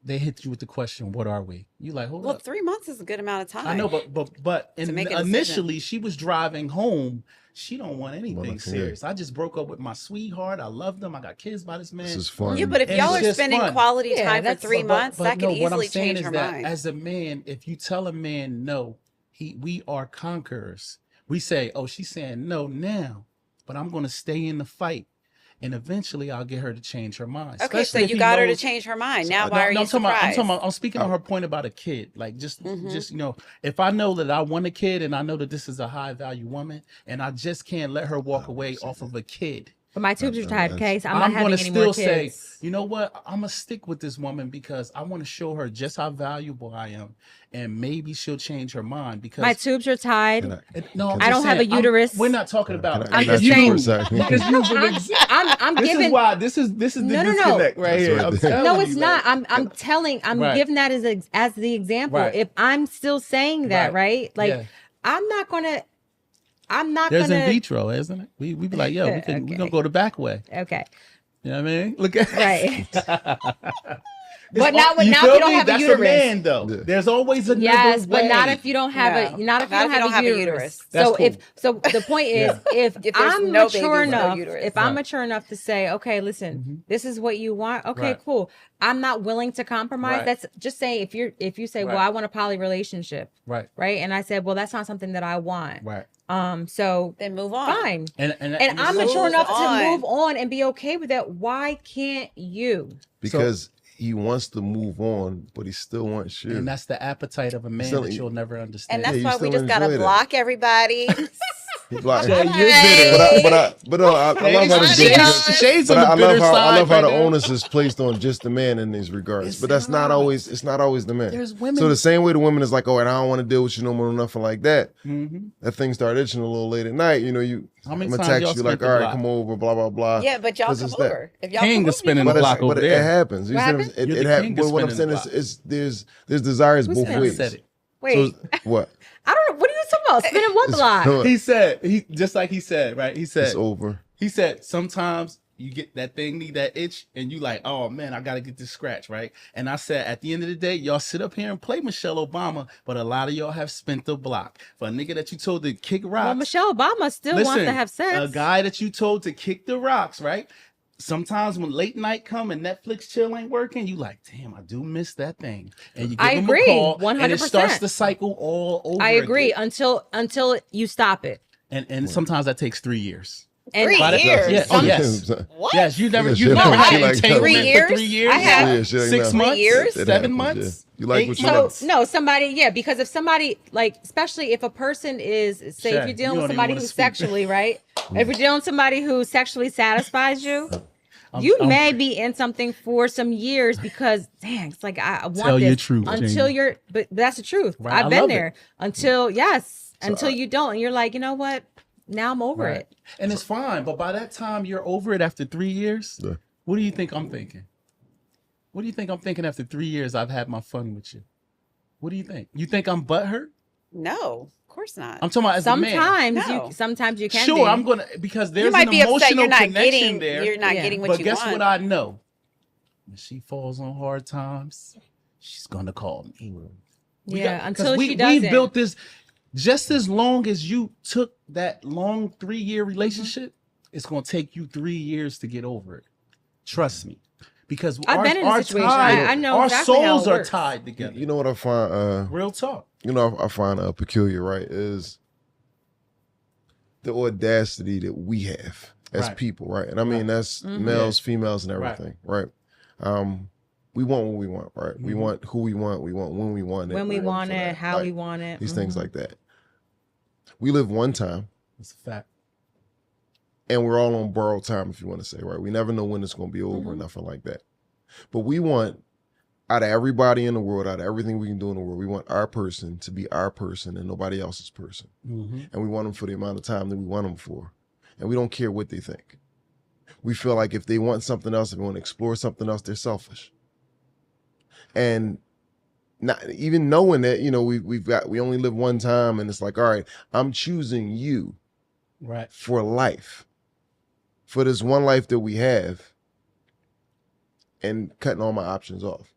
they hit you with the question, what are we?" You like, hold Well, up. 3 months is a good amount of time. I know, but make a decision. initially she was driving home. She don't want anything Well, yeah. serious. I just broke up with my sweetheart. I love them. I got kids by this man. This is fun. Yeah, but if And y'all it's are just spending fun. quality Yeah, time for that's- 3 months, that no, could what I'm easily saying change is her that mind. as a man, if you tell a man no, we are conquerors. We say, "Oh, she's saying no now, but I'm going to stay in the fight, and eventually I'll get her to change her mind." Okay, so Especially if you he got her to knows- change her mind. Now, No, why are no, you surprised? I'm speaking on her point about a kid. Like just Mhm. you know, if I know that I want a kid and I know that this is a high value woman, and I just can't let her walk away off of a kid, But my tubes are tied, okay? So I'm not I'm having gonna any more still say, kids. you know what? I'm gonna stick with this woman because I want to show her just how valuable I am, and maybe she'll change her mind. Because My tubes are tied. Can I- no, can I don't have a uterus. We're not talking about. Can I I'm just interrupt you saying- for a second? Because I'm this giving. is why this is the No, no, no. disconnect right here. That's I'm right. telling No, you, it's not. like, I'm Right. giving that as the example. Right. If I'm still saying that, right? Like, Yeah. I'm not gonna. There's in vitro, isn't it? We be like, yo, we Okay. gonna go the back way. Okay. You know what I mean? Look at Right. It's But now- all- but now if feel you don't me? have a That's uterus. man, though. Yeah. There's always another Yes, but not way. if you don't have No. a not if you don't have a uterus. That's So cool. so the point is if If there's I'm no mature babies, no enough, uterus. if I'm Right. mature enough to say, okay, listen, this is what you want. Okay, Right. cool. I'm not willing to compromise. Right. That's just say if you say, well, Right. I want a poly relationship, Right, right? And I said, well, that's not something that I want. right. So Then move on. fine. And And I'm Move mature enough on. to move on and be okay with that. Why can't you? Because he wants to move on, but he still wants you. And that's the appetite of a man Still- that you'll never understand. And that's you why we still just gotta enjoy that. block everybody. He blocked- Jay, you're Hey. bitter. But no, I love how this Shades- because- Shades but on the I bitter love side how the right now. onus is placed on just the man in these regards. It's But that's not not. always. It's not always the man. There's women. So the same way the woman is like, oh, and I don't want to deal with you no more, nothing like that. Mhm. That thing start itching a little late at night. You know, How I'm many gonna times text y'all you spent like, the all right, block? come over, blah blah blah. Yeah, but y'all 'Cause come it's that. over. If y'all King come is over, spinning you the come block over. over But there. it happens. You What see happened? It, You're it the happens. king But of what I'm saying spinning is, the there's desires Who both said ways. said it. Wait, So what? I don't know. What are you talking about? Spinning what block? He said, he said, right? He said, it's over. He said, sometimes you get that thing, need that itch, and you like, oh man, I gotta get this scratch, right? And I said, at the end of the day, y'all sit up here and play Michelle Obama, but a lot of y'all have spent the block. For a nigga that you told to kick rocks. Well, Michelle Obama still wants to have sex. A guy that you told to kick the rocks, right? Sometimes when late night come and Netflix chill ain't working, you like, damn, I do miss that thing. And you give him a call, 100%. and it starts the cycle all over I agree again. until you stop it. And sometimes that takes 3 years. And 3 years? Yeah. Oh, yes. What? Yes, you never Yeah, had like an entanglement 3 years? for 3 years. I have. Yeah, shit, 6 no. months, 3 years? It 7 happens, months. yeah. You like 8 what you months. No, somebody, yeah, because if somebody, like, especially if a person is, say, Shay, if you're dealing you with don't even somebody wanna who's speak. sexually, right? If you're dealing with somebody who sexually satisfies you, I'm- may be in something for some years because, dang, it's like, I want Tell this your truth, until Jamie. you're, but that's the truth. Right, I I've been love there it. until, until you don't. And you're like, you know what? Now I'm over Right. it. And it's fine, but by that time you're over it after 3 years. Yeah. What do you think I'm thinking? What do you think I'm thinking after 3 years I've had my fun with you? What do you think? You think I'm butthurt? No, of course not. I'm talking about as a man. Sometimes you can Sure, be. I'm gonna because there's You might an be upset emotional you're not connection getting there. you're not Yeah. getting what But you guess want. what I know? When she falls on hard times, she's gonna call me. Until we she doesn't. built this just as long as you took that long 3-year relationship, it's gonna take you 3 years to get over it. Trust me. Because I've been in a situation. Tied, I know our exactly how souls it are works. tied together. You know what I find? Real talk. You know, I find peculiar, right? Is the audacity that we have as Right. people, right? And I mean, that's Mhm. males, females, and everything, right? We want what we want, right? We Mhm. want who we want when we want it. When we We're want for it, that. how Like, we want it. these Mhm. things like that. We live one time, It's a fact. and we're all on borrowed time, if you want to say, right? We never know when it's going to be over, or nothing like that. But we want, out of everybody in the world, out of everything we can do in the world, we want our person to be our person and nobody else's person. Mm-hmm. And we want them for the amount of time that we want them for. And we don't care what they think. We feel like if they want something else, if they want to explore something else, they're selfish. And not even knowing that, you know, we only live one time, and it's like, all right, I'm choosing you Right. for life, for this one life that we have, and cutting all my options off.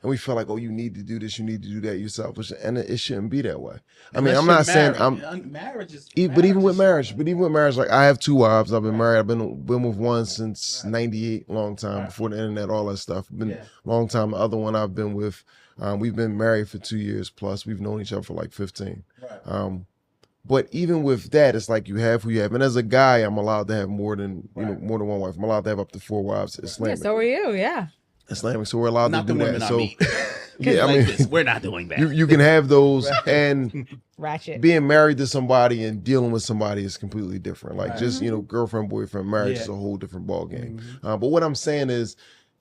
And we feel like, oh, you need to do this, you need to do that, you're selfish, and it shouldn't be that way. I mean, Unless I'm not you're saying married. Marriage is. but even with marriage marriage, like I have 2 wives. I've been married. I've been with one since '98, long time Right. before the internet, all that stuff. Been Yeah. long time. The other one I've been with, we've been married for 2 years plus. We've known each other for like 15. Right. But even with that, it's like you have who you have. And as a guy, I'm allowed to have more than Right. more than one wife. I'm allowed to have up to 4 wives. Yeah, Islamic. so are you, yeah. Islamic. So we're allowed Not to the do women that. I So meet. yeah, I Like mean, this. We're not doing that. you can have those, and Ratchet. being married to somebody and dealing with somebody is completely different. Like Right. just, girlfriend, boyfriend, marriage Yeah. is a whole different ball game. Mhm. But what I'm saying is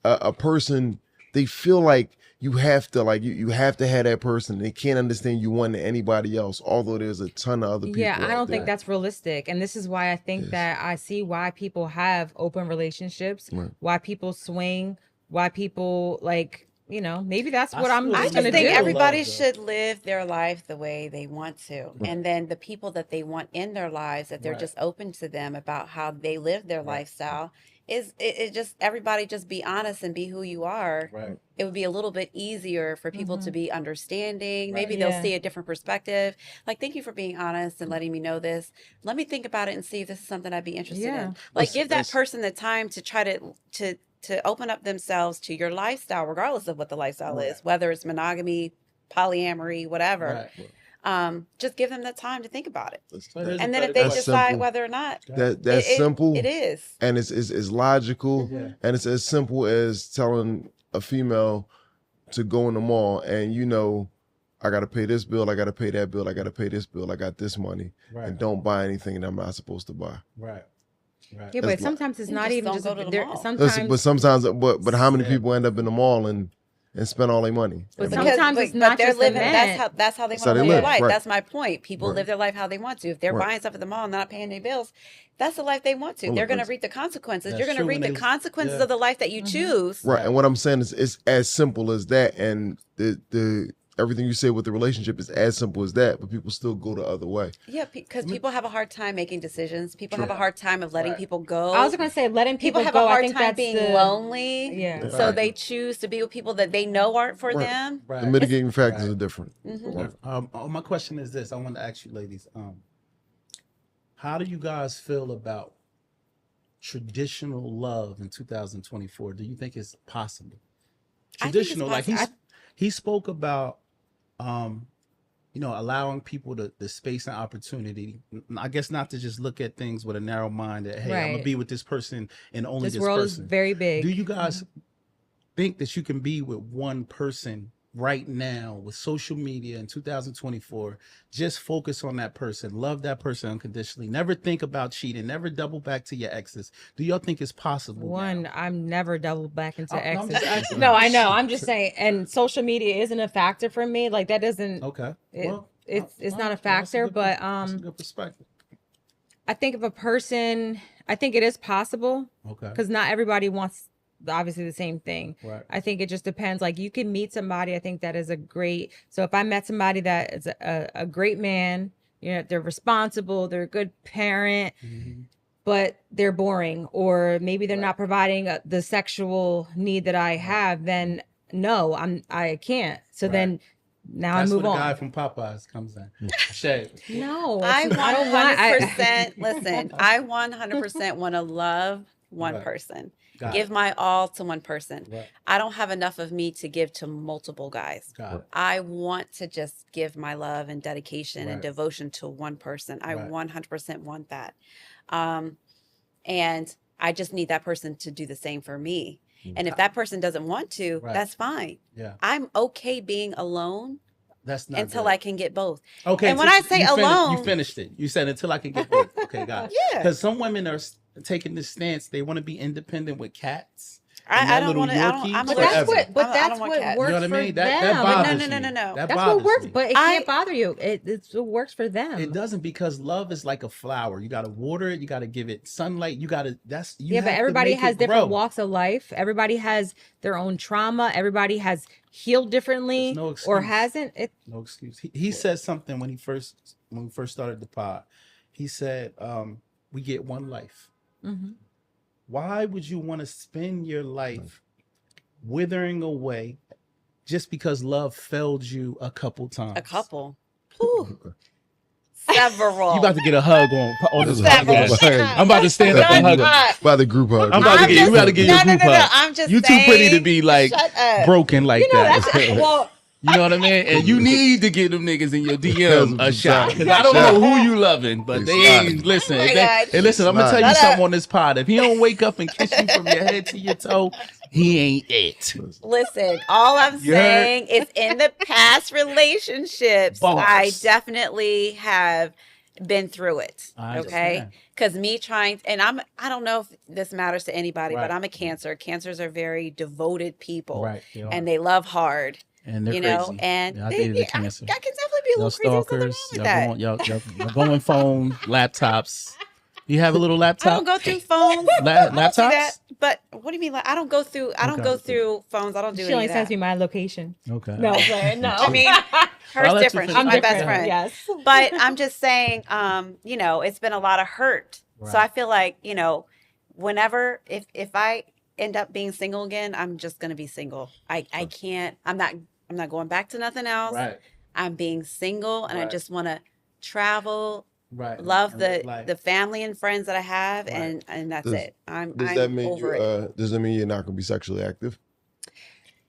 a person, they feel like you have to you have to have that person. They can't understand you one to anybody else, although there's a ton of other people. Yeah, I out don't think there. that's realistic. And this is why I think Yes. that I see why people have open relationships, Right. why people swing, why people maybe that's what I'm still I just just gonna think do. everybody Love, though. should live their life the way they want to. And then the people that they want in their lives, that they're Right. just open to them about how they live their lifestyle, is it just everybody just be honest and be who you are. Right. It would be a little bit easier for people to be understanding. Right. Maybe they'll Yeah. see a different perspective. Like, thank you for being honest and letting me know this. Let me think about it and see if this is something I'd be interested Yeah. in. Like, give that That's- person the time to try to open up themselves to your lifestyle, regardless of what the lifestyle Right. is, whether it's monogamy, polyamory, whatever. Right. Just give them the time to think about it. There's And a then if better they That's decide simple. whether or not, That's simple. It is. And it's logical. Yeah. And it's as simple as telling a female to go in the mall and I got to pay this bill, I got to pay that bill, I got to pay this bill, I got this money, Right. and don't buy anything that I'm not supposed to buy. Right. Right. Yeah, That's but li- sometimes it's You not just even don't just go to the there- mall. sometimes But sometimes, but how many Yeah. people end up in the mall and spend all their money? But I mean, sometimes it's not they're just the living. men. That's how they That's want how to they live their live, life. right. That's my point. People Right. live their life how they want to. If they're Right. buying stuff at the mall and not paying their bills, that's the life they want to. Well, They're going to that's- reap the consequences. That's You're going to true reap when the they- consequences yeah. of the life that you choose. right. And what I'm saying is, it's as simple as that. And the everything you say with the relationship is as simple as that, but people still go the other way. Yeah, because people have a hard time making decisions. People have a True. hard time of letting Right. people go. I was going to say letting people people have go. a I hard think time that's being the, lonely. Yeah. So Right. they choose to be with people that they know aren't for Right. them. Right. The mitigating factors Right. are different. My question is this. I want to ask you ladies, how do you guys feel about traditional love in 2024? Do you think it's possible? I think it's Traditional, like possible. he spoke about, allowing people the space and opportunity. I guess not to just look at things with a narrow mind that, hey, I'm gonna Right. be with this person and only this this world is person. very big. Do you guys think that you can be with one person right now with social media in 2024? Just focus on that person, love that person unconditionally, never think about cheating, never double back to your exes. Do y'all think it's possible? One, I'm never double back into I'm exes. just asking. No, I know. I'm just saying, and social media isn't a factor for me. Like that doesn't. Okay. It's not a factor, but that's a good perspective. I think I think it is possible Okay. because not everybody wants obviously the same thing. Right. I think it just depends. Like you can meet somebody. I think that is a great. So if I met somebody that is a great man, they're responsible, they're a good parent, but they're boring, or maybe they're not providing the sexual need that I have, then no, I can't. So then now That's I move where on. the guy from Popeyes comes in. Shay. No, I it's- I don't want. 100%, listen, I 100% want to love one Right. person. Got Give my all to one person. Right. I don't have enough of me to give to multiple guys. Got it. I want to just give my love and dedication and Right. devotion to one person. I Right. 100% want that. And I just need that person to do the same for me. And if that person doesn't want to, Right. that's fine. Yeah. I'm okay being alone That's not until good. I can get both. Okay. And when I say alone- you finished it. You said until I can get both. Okay, got it. Yeah. Because some women are taking this stance. They want to be independent with cats. and I that don't little want to. Yorkie I'm But forever. that's what. But I that's don't want what cats. works You know what I mean? for That them. bothers no, me. no. That That's bothers what works, me. but it can't bother you. It works for them. It doesn't, because love is like a flower. You got to water it. You got to give it sunlight. You got to. That's you. Yeah, but have to everybody make has it different grow. walks of life. Everybody has their own trauma. Everybody has healed differently There's no or excuse. hasn't. No excuse. He said something when we first started the pod. He said, "We get one life. Mhm. Why would you want to spend your life withering away just because love failed you a couple times?" A couple. Whew. Several. You about to get a hug on this Several. podcast. I'm about to stand up and hug him. By the group hug. I'm about to get. You got to get your group hug. I'm just You too pretty to saying- be like Shut up. broken like that. Well, You know what I mean? And you need to give them niggas in your DM a shot. Because I don't Shot. know who you loving, but they ain't. Listen, Oh my if God. hey, listen, I'm going to tell you Shut something up. on this pod. If he don't wake up and kiss you from your head to your toe, he ain't it. Listen, all I'm You heard? saying is in the past relationships, Bars. I definitely have been through it. I Okay. understand. Because me trying, and I don't know if this matters to anybody, Right. but I'm a Cancer. Cancers are very devoted people. Right. They are. And they love hard. And they're You know, crazy. and Yeah, I they- dated a I can Cancer. definitely be a Y'all little crazy. There's nothing wrong stalkers. with Y'all that. y'all going phone, laptops. You have a little laptop? I don't go through phones. I don't do laptops? that. But what do you mean? Like, I don't go through. I don't Okay. go through phones. I don't do she only any of sends that. me my location. Okay. No, sorry, no. I mean, I'll hers let you different. She's finish. my best friend. Yes. But I'm just saying, it's been a lot of hurt. So Right. I feel like, whenever if I end up being single again, I'm just gonna be single. I can't. I'm not going back to nothing else. Right. I'm being single, and I Right. just want to travel, Right. love And live the life. family and friends that I have, Right. and that's Does- it. I'm Does that mean over you? it. Does that mean you're not going to be sexually active?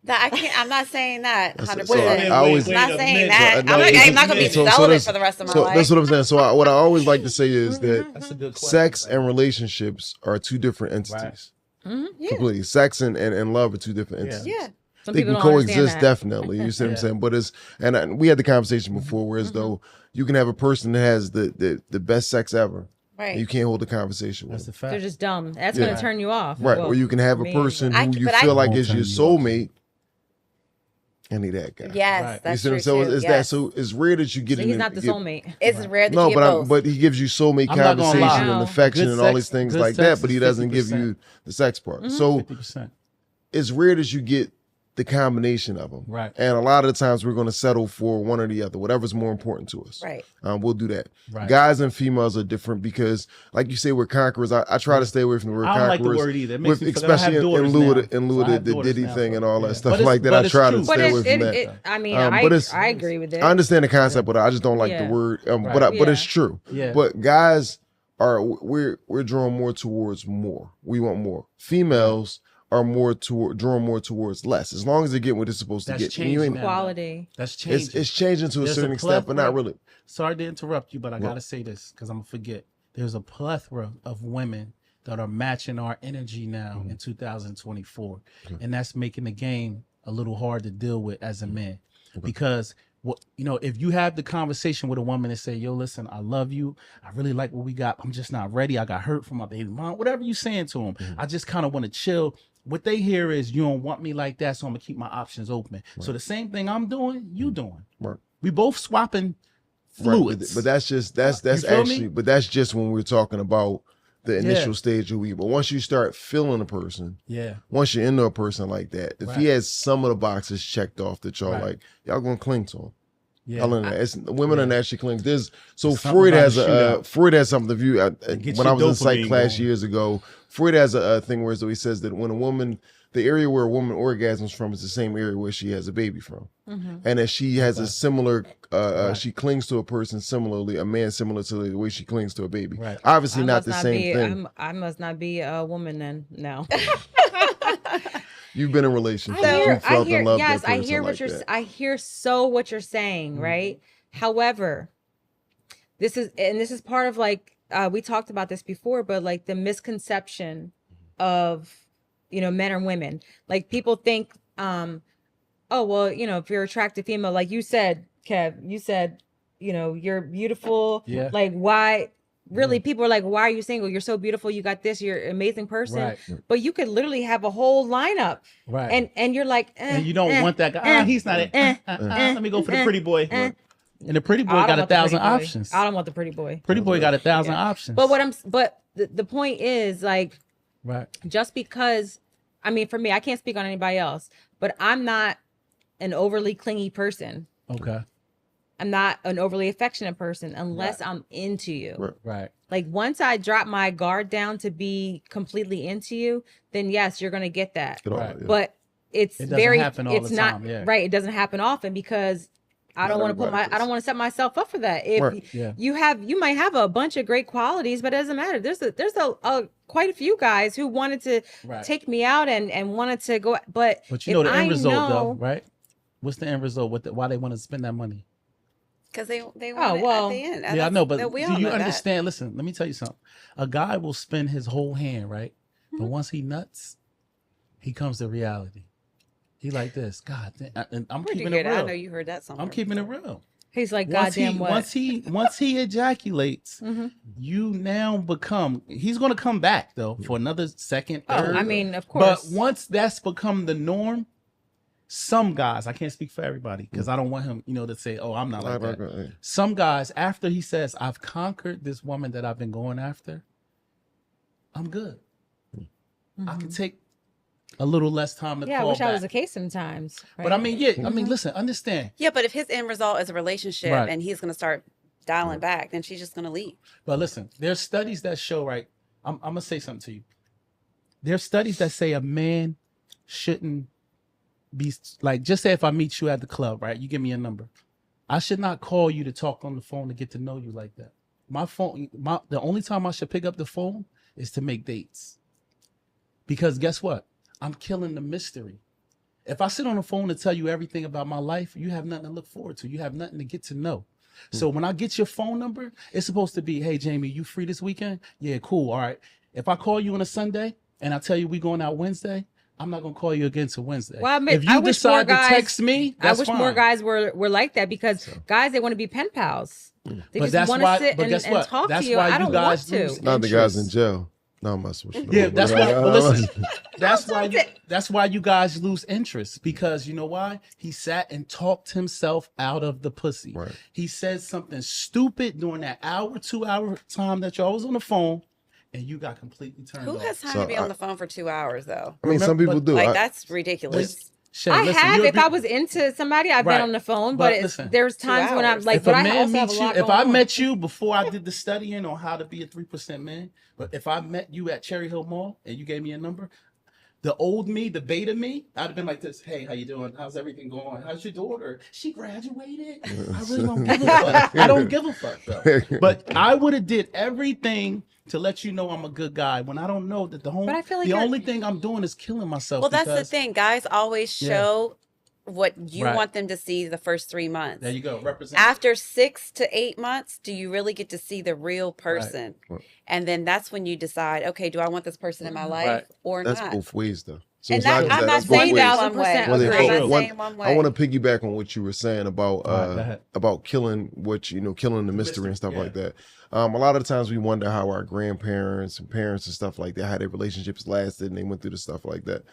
That I can't. I'm not saying that. That's- 100%. so I always- I'm not Wait a saying minute. that. No, I'm it's- not gonna be so celibate that's- for the rest of my So life. that's what I'm saying. So what I always like to say is that That's a good question. sex and relationships are two different entities. Yeah. Completely. Sex and love are two different Yeah. entities. Yeah. Some They people can don't understand coexist that. definitely. You see what I'm Yeah. saying? But we had the conversation before, whereas though you can have a person that has the best sex ever, and Right. you can't hold a conversation That's with. a They're fact. just dumb. That's Yeah. gonna turn you off. Right. Well, Or you can have a me. person I- who you but I- feel like Won't is your turn you off. soulmate. I need that guy. Yes, Right. that's you true see what I'm saying? too. Is yes. that so? It's rare that you get So in. he's not the soulmate. It's rare that No, you get both. but he gives you soulmate I'm not gonna conversation lie. and No. affection Good and all sex- these things good like sex that, but is he doesn't give 50%. you the sex part. So 50%. it's rare that you get the combination of them. Right. And a lot of the times we're going to settle for one or the other, whatever's more important to us. Right. We'll do that. Right. Guys and females are different because, like you say, we're conquerors. I try to stay away from the word I don't conquerors. like the word either. It makes me forget I especially have in daughters lieu now. of So I have the daughters Diddy now, thing so, and all yeah. that stuff But it's- like that. but I it's try true. to But stay away from that. I mean, but it's- I agree with it. I understand the concept, but I just don't like the Yeah. word. Right. But it's true. Yeah. But guys we're drawn more towards more. We want more. Females are drawn more towards less. As long as they get what they're supposed to That's get. changing now. Quality. That's changing. It's changing to a There's certain extent, but not plethora- really. Sorry to interrupt you, but I gotta say this because I'm gonna forget. There's a plethora of women that are matching our energy now in 2024, and that's making the game a little hard to deal with as a man, because if you have the conversation with a woman and say, "Yo, listen, I love you. I really like what we got. I'm just not ready. I got hurt from my baby mom." Whatever you saying to them, I just kind of want to chill. What they hear is, "You don't want me like that, so I'm gonna keep my options open." So the same thing I'm doing, you doing. Right. We both swapping Right, fluids. but that's just that's You feel actually me? but that's just when we're talking about the initial stage of we. But once you start feeling a person, Yeah. once you're into a person like that, if he Right. has some of the boxes checked off that y'all Right. like, y'all gonna cling to him. Yeah. Y'all into that. Women are naturally cling. There's Something Freud about has a shootout. Freud has something to view. Get When your I was in psych dopamine class going. years ago, Freud has a thing where he says that when a woman, the area where a woman orgasms from is the same area where she has a baby from, and that she has a similar, she clings to a person similarly, a man similar to the way she clings to a baby. Right. Obviously, I not must the same be, thing. I must not be a woman then. No. You've been in relationships. I You felt in love. yes, with that I person hear what like you're. that. I hear so what you're saying, right? However, this is part of like we talked about this before, but like the misconception of men and women. Like people think, oh well, if you're attractive female, like you said, Kev, you said, you're beautiful. Yeah. Like why? Really, people are like, why are you single? You're so beautiful. You got this. You're an amazing person. Right. But you could literally have a whole lineup. Right. And you're like, And you don't want that guy. He's not it. Let me go for the pretty boy. And the pretty boy I don't got want the pretty 1,000 boy. options. I don't want the pretty boy. Pretty boy got 1,000 options. But the point is like, right. just because, I mean, for me, I can't speak on anybody else, but I'm not an overly clingy person. Okay. I'm not an overly affectionate person unless I'm into you. Right. Like once I drop my guard down to be completely into you, then yes, you're going to get that. Right. But it doesn't very, happen all it's the not time, yeah. right. It doesn't happen often because I don't want to I don't want to set myself up for that. If Yeah. you might have a bunch of great qualities, but it doesn't matter. There's a quite a few guys who wanted to take me out and wanted to go, but you know the end result though, right? What's the end result? Why they want to spend that money? Because they want it well, at the end. Yeah, I know, but we do all you know that. understand? Listen, let me tell you something. A guy will spend his whole hand, right? But once he nuts, he comes to reality. He like this. God, and I'm Where'd you keeping hear it that? I real. know you heard that somewhere. I'm keeping it real. he's like, goddamn what? Once he ejaculates, you now become. He's gonna come back though for another second. Third. I mean, of course. But once that's become the norm, some guys, I can't speak for everybody because I don't want him, to say, "Oh, I'm not like that." Some guys, after he says, "I've conquered this woman that I've been going after," I'm good. I can take a little less time to yeah, I call wish back. that was the case sometimes. But I mean, listen, understand. Yeah, but if his end result is a relationship Right. and he's going to start dialing back, then she's just going to leave. But listen, there's studies that show, right? I'm gonna say something to you. There's studies that say a man shouldn't be like, just say if I meet you at the club, right? You give me a number. I should not call you to talk on the phone to get to know you like that. The only time I should pick up the phone is to make dates. Because guess what? I'm killing the mystery. If I sit on the phone to tell you everything about my life, you have nothing to look forward to. You have nothing to get to know. So when I get your phone number, it's supposed to be, "Hey, Jamie, you free this weekend?" "Yeah, cool. All right." If I call you on a Sunday and I tell you we going out Wednesday, I'm not gonna call you again till Wednesday. Well, I admit, if you I wish more decide to guys- text me, I that's wish fine. more guys were like that because guys, they want to be pen pals. They But just that's want why. to sit but and, guess and what? talk That's to you. why I you don't guys want lose to. Not the guys in interest. jail. No, I'm messing with you. Yeah, that's why. But listen, that's why you guys lose interest because you know why? He sat and talked himself out of the pussy. Right. He said something stupid during that 2 hour time that y'all was on the phone, and you got completely turned Who off. has time So to be on the phone for 2 hours, though? I mean, some people do. Like, that's ridiculous. Shay, I listen, have. you If agree- I was into somebody, I've Right. been on the phone, But but listen, there's times when I'm hours. like, if but a I man also have a meets you, lot if going I on. met you before I did the studying on how to be a 3% man, but if I met you at Cherry Hill Mall and you gave me a number, the old me, the beta me, I'd have been like this. Hey, how you doing? How's everything going? How's your daughter? She graduated. I really don't give a fuck. I don't give a fuck though. But I would have did everything to let you know I'm a good guy when I don't know that the But I feel like the you're- only thing I'm doing is killing myself. Well, that's the because- thing. Guys always Yeah. show what you Right. want them to see the first 3 months. There you go. Represent. After 6 to 8 months, do you really get to see the real person? Right. And then that's when you decide, okay, do I want this person in my life Right. or That's not? both ways, though. So And it's not that, just I'm that. not That's both saying ways. that one way. agree. Well, agree. I'm not one- saying one way. I want to piggyback on what you were saying about All right, go ahead. killing killing the mystery and stuff yeah. like that. A lot of times we wonder how our grandparents and parents and stuff like that, how their relationships lasted and they went through the stuff like that.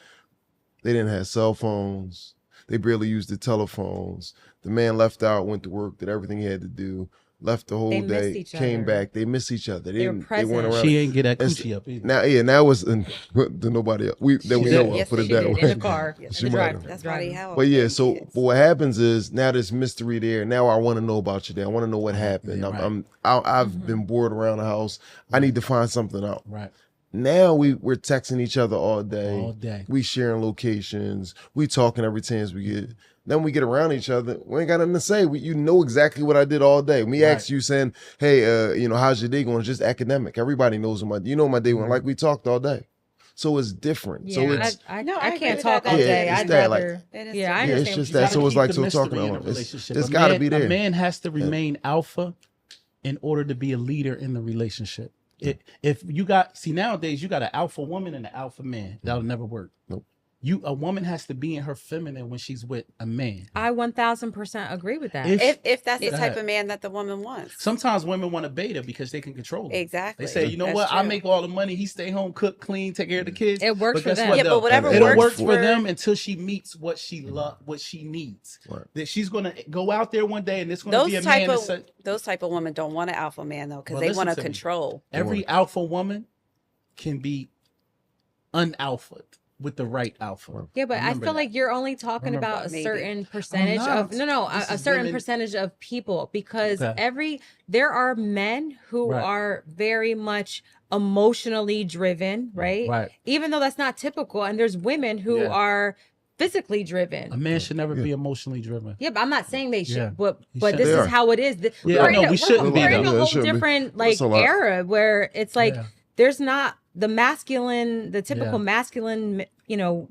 They didn't have cell phones. They barely used the telephones. The man left out, went to work, did everything he had to do, left the whole They missed day, each came other. back. They miss each other. They were weren't present. around. She ain't get that It's- coochie up either. Now was to nobody else. We She know did. of, Yes, put it she that did. way. in the car, Yes, She in the might drive. have. That's probably how. But yeah, they so kids. but what happens is now there's mystery there. Now I want to know about you there. I want to know what happened. Yeah, right. I've been bored around the house. I need to find something out. Right. Now we're texting each other all day. All day. We sharing locations. We talking every chance we get. Then we get around each other. We ain't got nothing to say. You know exactly what I did all day. Me Right. ask you saying, "Hey, how's your day going?" It's just academic. Everybody knows my. You know my day went like we talked all day. So it's different. Yeah, so it's I No, I agree can't with talk that. all Yeah, day. it's I'd that, like- rather. It is Yeah, I yeah, understand. it's what just you're that. saying. So it's Keep like the so mystery talking in a about it's relationship. it's A got to man- be there. A man has to remain alpha in order to be a leader in the relationship. If you got nowadays you got an alpha woman and an alpha man. That'll never work. Nope. A woman has to be in her feminine when she's with a man. I 1000% agree with that. If that's the Go type ahead. of man that the woman wants. Sometimes women want a beta because they can control it. Exactly. They say, you know That's what? I true. make all the money. He stay home, cook, clean, take care of the kids. It works But for guess them. what, Yeah, though? but whatever And It'll works work for for them until she meets what she needs. Right. That she's gonna go out there one day and it's gonna be a Those man. type that of those type of women don't want an alpha man though, because Well, they listen want to to me. control. Every alpha woman can be unalphaed with the right alpha. Yeah, but I Remember feel that. like you're only talking Remember about a that. Maybe. certain percentage not. of This a is certain women- percentage of people because Okay. there are men who Right. are very much emotionally driven, right? Right. Even though that's not typical, and there's women who Yeah. are physically A driven. man should never Yeah. be emotionally driven. Yeah, but I'm not saying they should, Yeah. but You this shouldn't. They is are. how it is. Yeah, We're no, in a- we shouldn't be, We're in though. a Yeah, it whole shouldn't be. different That's a lot. era where it's like Yeah. there's not the typical Yeah. masculine, men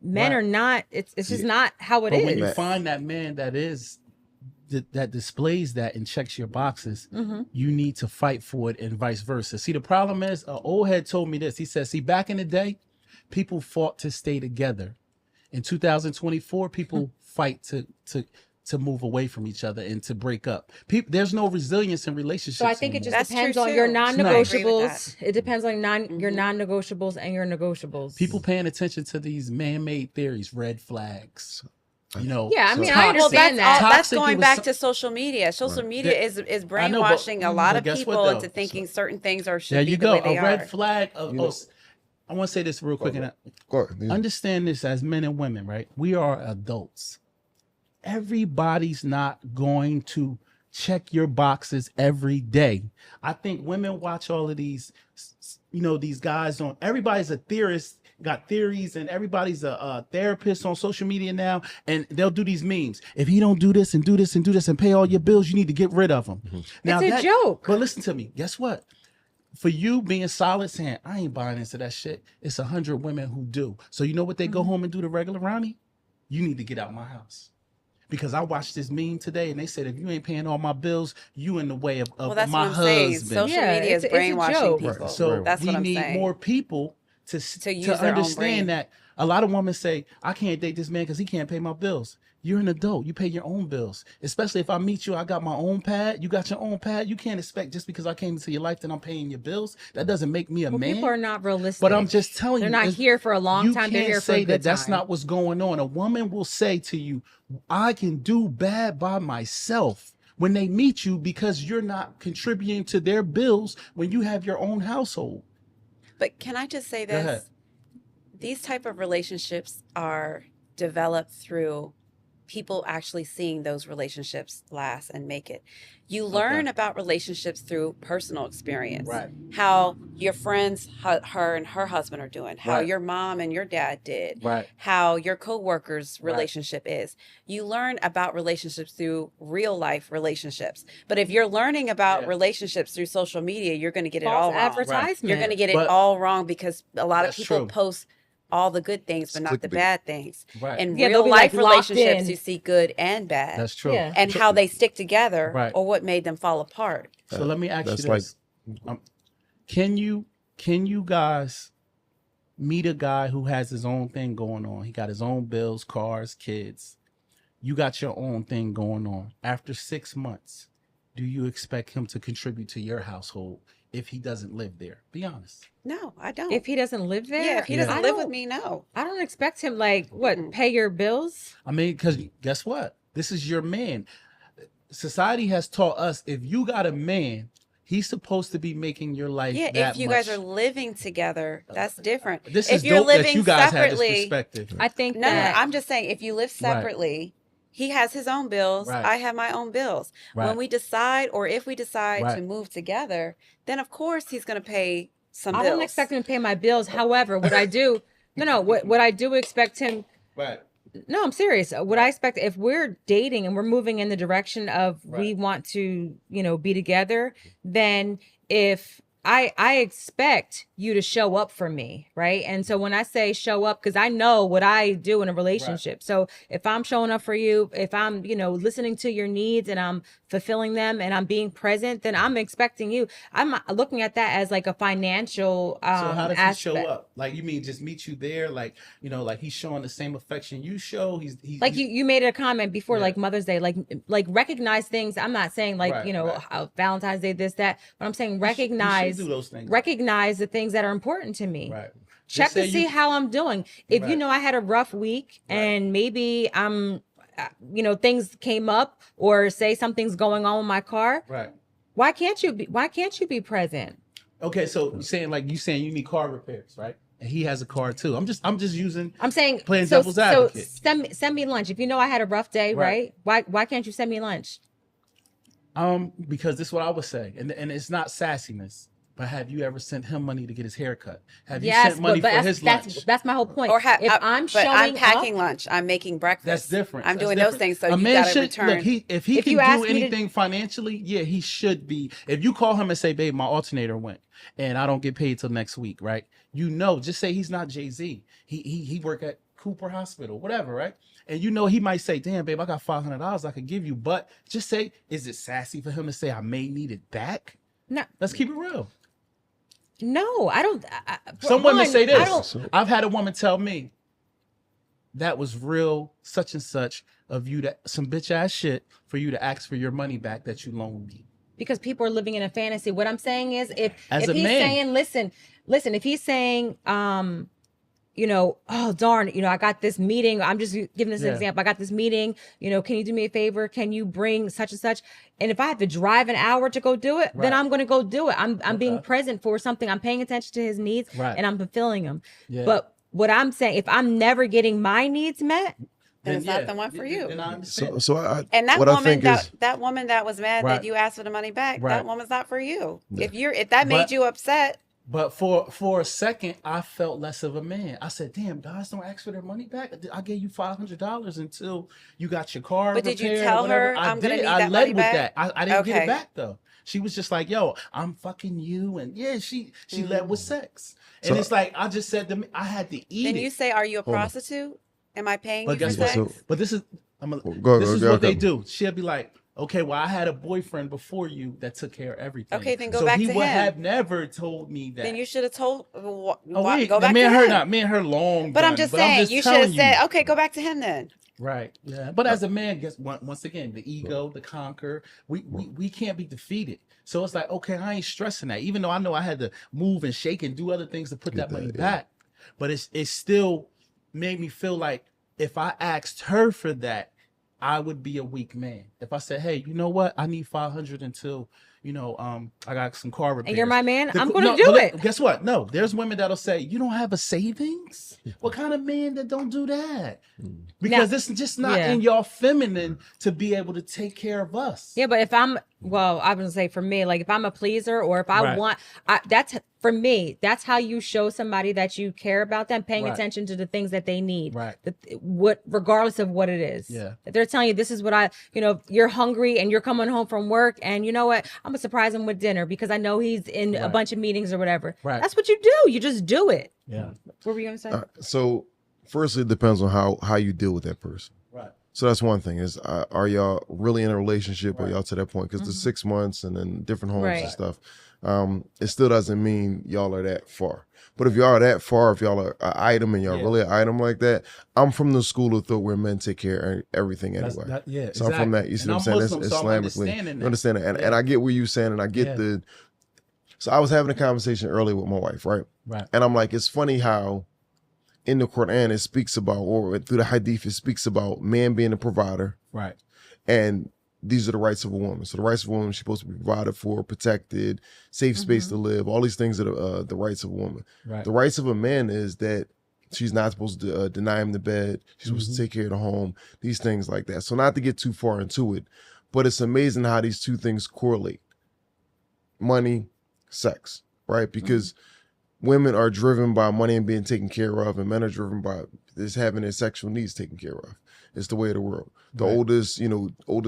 Right. are not. It's just not how it But is. when you find that man that displays that and checks your boxes, Mhm. you need to fight for it and vice versa. See, the problem is, an old head told me this. He said, see, back in the day, people fought to stay together. In 2024, people fight to move away from each other and to break up. There's no resilience in relationships. So I think it anymore. just That's depends true, on your too. I agree with non-negotiables. that. It depends on your Mhm. non-negotiables and your negotiables. People paying attention to these man-made theories, red flags. Yeah, I mean, so I Well, understand that's that. all, that's Toxic, it going was back so- to social media. Social media Yeah. is I know, but- brainwashing a lot but of guess what, people though? into thinking certain things are There should be you the go. way they A red are. flag. Of, You know- I want to say this real quick. And Go ahead. Yeah. understand this as men and women, right? We are adults. Everybody's not going to check your boxes every day. I think women watch all of these, these guys on. Everybody's a theorist, got theories, and everybody's a therapist on social media now, and they'll do these memes. If he don't do this and do this and do this and pay all your bills, you need to get rid of him. Now It's a joke. But listen to me. Guess what? For you being solid, saying I ain't buying into that shit, it's 100 women who do. So you know what they go home and do the regular Ronnie? You need to get out my house. Because I watched this meme today and they said if you ain't paying all my bills, you in the way of Well, that's my what I'm saying. husband. Social Yeah, media is it's a brainwashing joke. people. Right. So That's we what I'm need saying. more people to use their own brain. understand that a lot of women say, I can't date this man because he can't pay my bills. You're an adult. You pay your own bills. Especially if I meet you, I got my own pad. You got your own pad. You can't expect just because I came into your life that I'm paying your bills. That doesn't make me a Well, man. people are not realistic. But I'm just telling They're you. not here for a long you time. They're can't here for say a good that's time. not what's going on. A woman will say to you, I can do bad by myself when they meet you because you're not contributing to their bills when you have your own household. But can I just say Go ahead. this? These type of relationships are develop through people actually seeing those relationships last and make it. You learn about relationships through personal experience. Right. How your friends, her and her husband are doing, how Right. your mom and your dad did, Right. how your coworkers' relationship is. You learn about relationships through real life relationships. But if you're learning about relationships through social media, you're going to get it all False wrong. advertisement. You're going to get it But- all wrong because a lot of That's people true. post all the good things, but not the clickbait. bad things. Right. In Yeah, they'll real be, life like, locked relationships, in. you see good and bad. That's true. Yeah. And how they stick together Right. or what made them fall apart. So let me ask you That's this: can you guys meet a guy who has his own thing going on? He got his own bills, cars, kids. You got your own thing going on. After 6 months, do you expect him to contribute to your household if he doesn't live there? Be honest. No, I don't. If he doesn't live there, yeah, if he Yeah. doesn't I live with don't- me, no. I don't expect him like what Mm-mm. pay your bills. I mean, because guess what? This is your man. Society has taught us if you got a man, he's supposed to be making your life. Yeah, that if you guys much. are living together, that's different. This if is you're dope that living you guys have this separately, perspective. I think no, that I'm just saying if you live separately, he has his own bills, Right. I have my own bills. Right. When we decide or if we decide Right. to move together, then of course he's going to pay some I bills. don't expect him to pay my bills. However, what I do, what I do expect him. Right. No, I'm serious. What I expect if we're dating and we're moving in the direction of we Right. want to, be together, then if I expect you to show up for me, right? And so when I say show up, because I know what I do in a relationship. So if I'm showing up for you, if I'm, listening to your needs and I'm fulfilling them and I'm being present, then I'm expecting you. I'm looking at that as like a financial So how does aspect. he show up? Like, you mean just meet you there? Like, like he's showing the same affection you show. He's Like you made a comment before, Yeah. like Mother's Day, like recognize things. I'm not saying like, Right, right. how Valentine's Day, this, that, but I'm saying you recognize, should do those things. recognize the things that are important to me. Right. Check Just say to see you- how I'm doing. If you Right. know I had a rough week Right. and maybe I'm, things came up or say something's going on with my car. Right. Why can't you be present? Okay, so you saying you need car repairs, right? And he has a car too. I'm just using. I'm saying Playing devil's advocate. send me lunch. If you know I had a rough day, Right. right? Why can't you send me lunch? Because this is what I would say, and it's not sassiness. But have you ever sent him money to get his hair cut? Have you sent money for his lunch? That's my whole point. Or if I'm but I'm showing packing up, lunch, I'm making breakfast. That's different. I'm That's doing different. those things, so A you man got to should return. look. If he If you can ask do me to- anything financially, yeah, he should be. If you call him and say, "Babe, my alternator went, and I don't get paid till next week," right? Just say he's not Jay-Z. He work at Cooper Hospital, whatever, right? And he might say, "Damn, babe, I got $500 I could give you," but just say, is it sassy for him to say, "I may need it back"? no, Let's keep it real. no, I don't. Some women say I this. don't. I've had a woman tell me that was real such and such of you, that some bitch ass shit for you to ask for your money back that you loaned me. Because people are living in a fantasy. What I'm saying is, if As a he's man. saying, listen, if he's saying, oh darn, I got this meeting. I'm just giving this Yeah. example. I got this meeting. Can you do me a favor? Can you bring such and such? And if I have to drive an hour to go do it, then Right. I'm going to go do it. I'm being Okay. present for something. I'm paying attention to his needs, Right. and I'm fulfilling them. Yeah. But what I'm saying, if I'm never getting my needs met, Then it's not the one for you. Then I understand. So I And that what I woman, think is that woman that was mad Right. that you asked for the money back, Right. that woman's not for you. Yeah. If that made But- you upset, But for a second, I felt less of a man. I said, "Damn, guys don't ask for their money back. I gave you $500 until you got your car But did you repaired or tell whatever." her, I "I'm gonna did. need I that led money with back"? that. I didn't get Okay. it back though. She was just like, "Yo, I'm fucking you," and yeah, she led with sex. And So- it's like I just said to me, I had to eat then it. you say, "Are you a Hold on. prostitute? Am I paying But you for guess sex?" what? So- But this is Go, this is go, what they go. do. She'll be like, "Okay, well, I had a boyfriend before you that took care of everything." Okay, then go so back he to would him. have never told me that. Then you should have told. Oh wait, go back me to and her him. not me and her long. But I'm done, just but saying, you should telling have said, "Okay, go back to him then." Right. Yeah. But as a man, guess once again, the ego, the conquer, we can't be defeated. So it's like, okay, I ain't stressing that. Even though I know I had to move and shake and do other things to put Get that money that, yeah. back. But it still made me feel like if I asked her for that, I would be a weak man. If I said, "Hey, you know what? I need 500 until, I got some car repairs. And you're my man, I'm no, gonna do it. Guess what? No, there's women that'll say, you don't have a savings? What kind of man that don't do that? Because it's just not in y'all feminine to be able to take care of us. Yeah, but if I'm, well, I was gonna say for me, like if I'm a pleaser or if I want, that's for me, that's how you show somebody that you care about them, paying attention to the things that they need. Right. Regardless of what it is. Yeah. If they're telling you this is what you're hungry and you're coming home from work and you know what, I'm gonna surprise him with dinner because I know he's in a bunch of meetings or whatever. Right. That's what you do. You just do it. Yeah. What were you gonna say? So, firstly, it depends on how you deal with that person. Right. So that's one thing is, are y'all really in a relationship? Or y'all to that point? Because the 6 months and then different homes and stuff, it still doesn't mean y'all are that far. But if y'all are that far, if y'all are an item and y'all really an item like that, I'm from the school of thought where men take care of everything anyway. So I'm from that. You see what I'm saying? Muslim, It's so Islamically. You understand that? And I get what you're saying, and I get the. So I was having a conversation earlier with my wife, right? Right. And I'm like, it's funny how in the Quran it speaks about, or through the Hadith it speaks about man being a provider, right? And these are the rights of a woman. So the rights of a woman, she's supposed to be provided for, protected, safe space to live. All these things are the rights of a woman. Right. The rights of a man is that she's not supposed to deny him the bed. She's supposed to take care of the home. These things like that. So not to get too far into it, but it's amazing how these two things correlate: money, sex, right? Because women are driven by money and being taken care of, and men are driven by just having their sexual needs taken care of. It's the way of the world. The oldest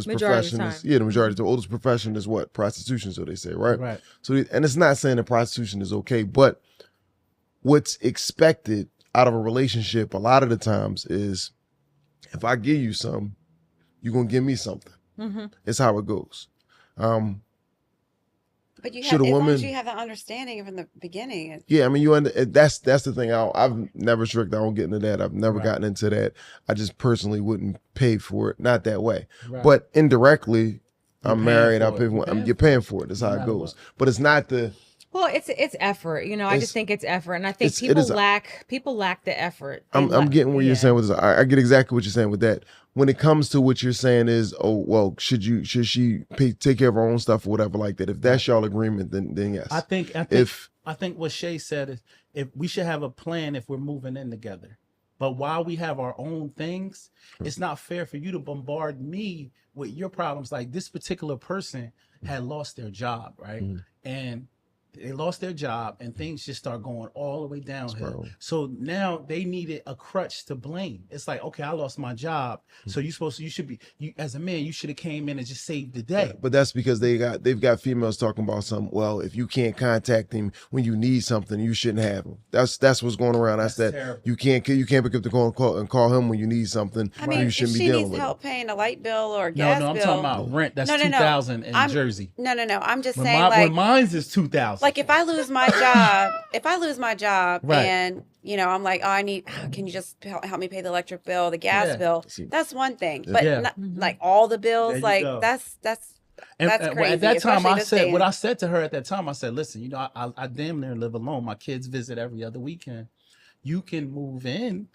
profession is, the majority. The oldest profession is what? Prostitution, so they say, right? Right. So, and it's not saying that prostitution is okay, but what's expected out of a relationship a lot of the times is, if I give you something, you're gonna give me something. It's how it goes. But you have, as long as you have the understanding from the beginning. Yeah, I mean, that's the thing. I've never strict. I don't get into that. I've never gotten into that. I just personally wouldn't pay for it. Not that way. Right. But indirectly, I'm married. You're paying for it. That's how it goes. But it's not the. Well, it's effort. I just think it's effort, and I think people lack the effort. I'm getting what you're saying with this. I get exactly what you're saying with that. When it comes to what you're saying is, oh well, should she take care of her own stuff or whatever like that? If that's y'all agreement, then yes. I think what Shay said is, if we should have a plan if we're moving in together. But while we have our own things, it's not fair for you to bombard me with your problems. Like this particular person had lost their job, right? And they lost their job and things just start going all the way downhill. So now they needed a crutch to blame. It's like, okay, I lost my job. So you should be, as a man, you should have came in and just saved the day. Yeah, but that's because they've got females talking about something. Well, if you can't contact him when you need something, you shouldn't have him. That's what's going around. That's that terrible. You can't pick up the call and call him when you need something. I mean, you if shouldn't she be dealing needs with help paying a light bill or a gas bill. No, I'm talking about rent. That's 2,000 in Jersey. No. I'm just saying, when mine's is 2,000. Like if I lose my job, and I'm like, oh, can you just help me pay the electric bill, the gas bill? That's one thing, but not, like all the bills, like that's crazy. At that time, I said what I said to her at that time. I said, listen, I damn near live alone. My kids visit every other weekend. You can move in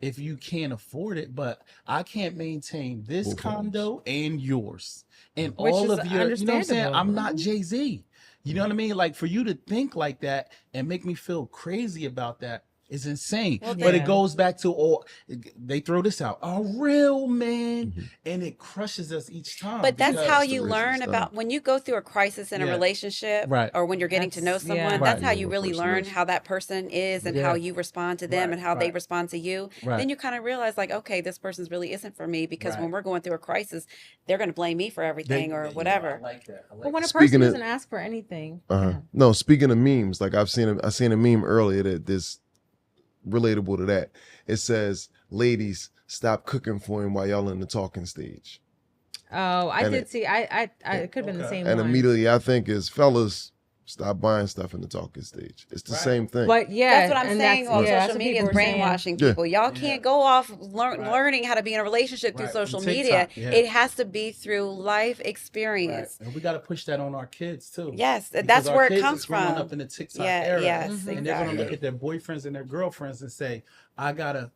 if you can't afford it, but I can't maintain this condo and yours and all of your. You know what I'm saying? I'm not Jay-Z. You know what I mean? Like for you to think like that and make me feel crazy about that is insane. Well, but it goes back to they throw this out, a real man, and it crushes us each time. But that's how you learn about when you go through a crisis in a relationship, or when you're getting to know someone. That's how you really learn how that person is and how you respond to them and how they respond to you. Then you kind of realize, like, okay, this person really isn't for me because when we're going through a crisis, they're going to blame me for everything or whatever. I like that. But when a person doesn't ask for anything, no. Speaking of memes, like I seen a meme earlier that this. Relatable to that. It says, ladies, stop cooking for him while y'all in the talking stage. Oh, I did see. It could have been the same and one. Immediately I think is, fellas, stop buying stuff in the talking stage. It's the same thing. But that's what I'm saying. Social media is brainwashing people. Y'all can't go off learning how to be in a relationship through social media. It has to be through life experience. And we got to push that on our kids too. Yes, that's where it comes from. Growing up in the TikTok era, exactly. And they're gonna look at their boyfriends and their girlfriends and say, I gotta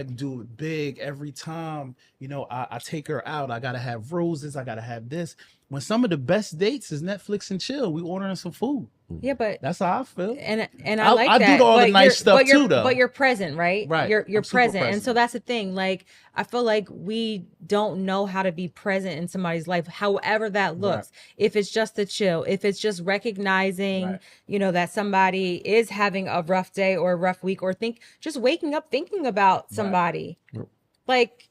do it big every time. I take her out. I gotta have roses. I gotta have this. when some of the best dates is Netflix and chill. We ordering some food. Yeah, but That's how I feel. and I like I that. do all the but nice you're- stuff but you're- too, though. But you're present, right? Right. You're I'm super present. And present. so that's the thing. Like, I feel like we don't know how to be present in somebody's life, however that looks. If it's just a chill, if it's just recognizing, you know, that somebody is having a rough day or a rough week, or just waking up thinking about somebody. Yep. Like,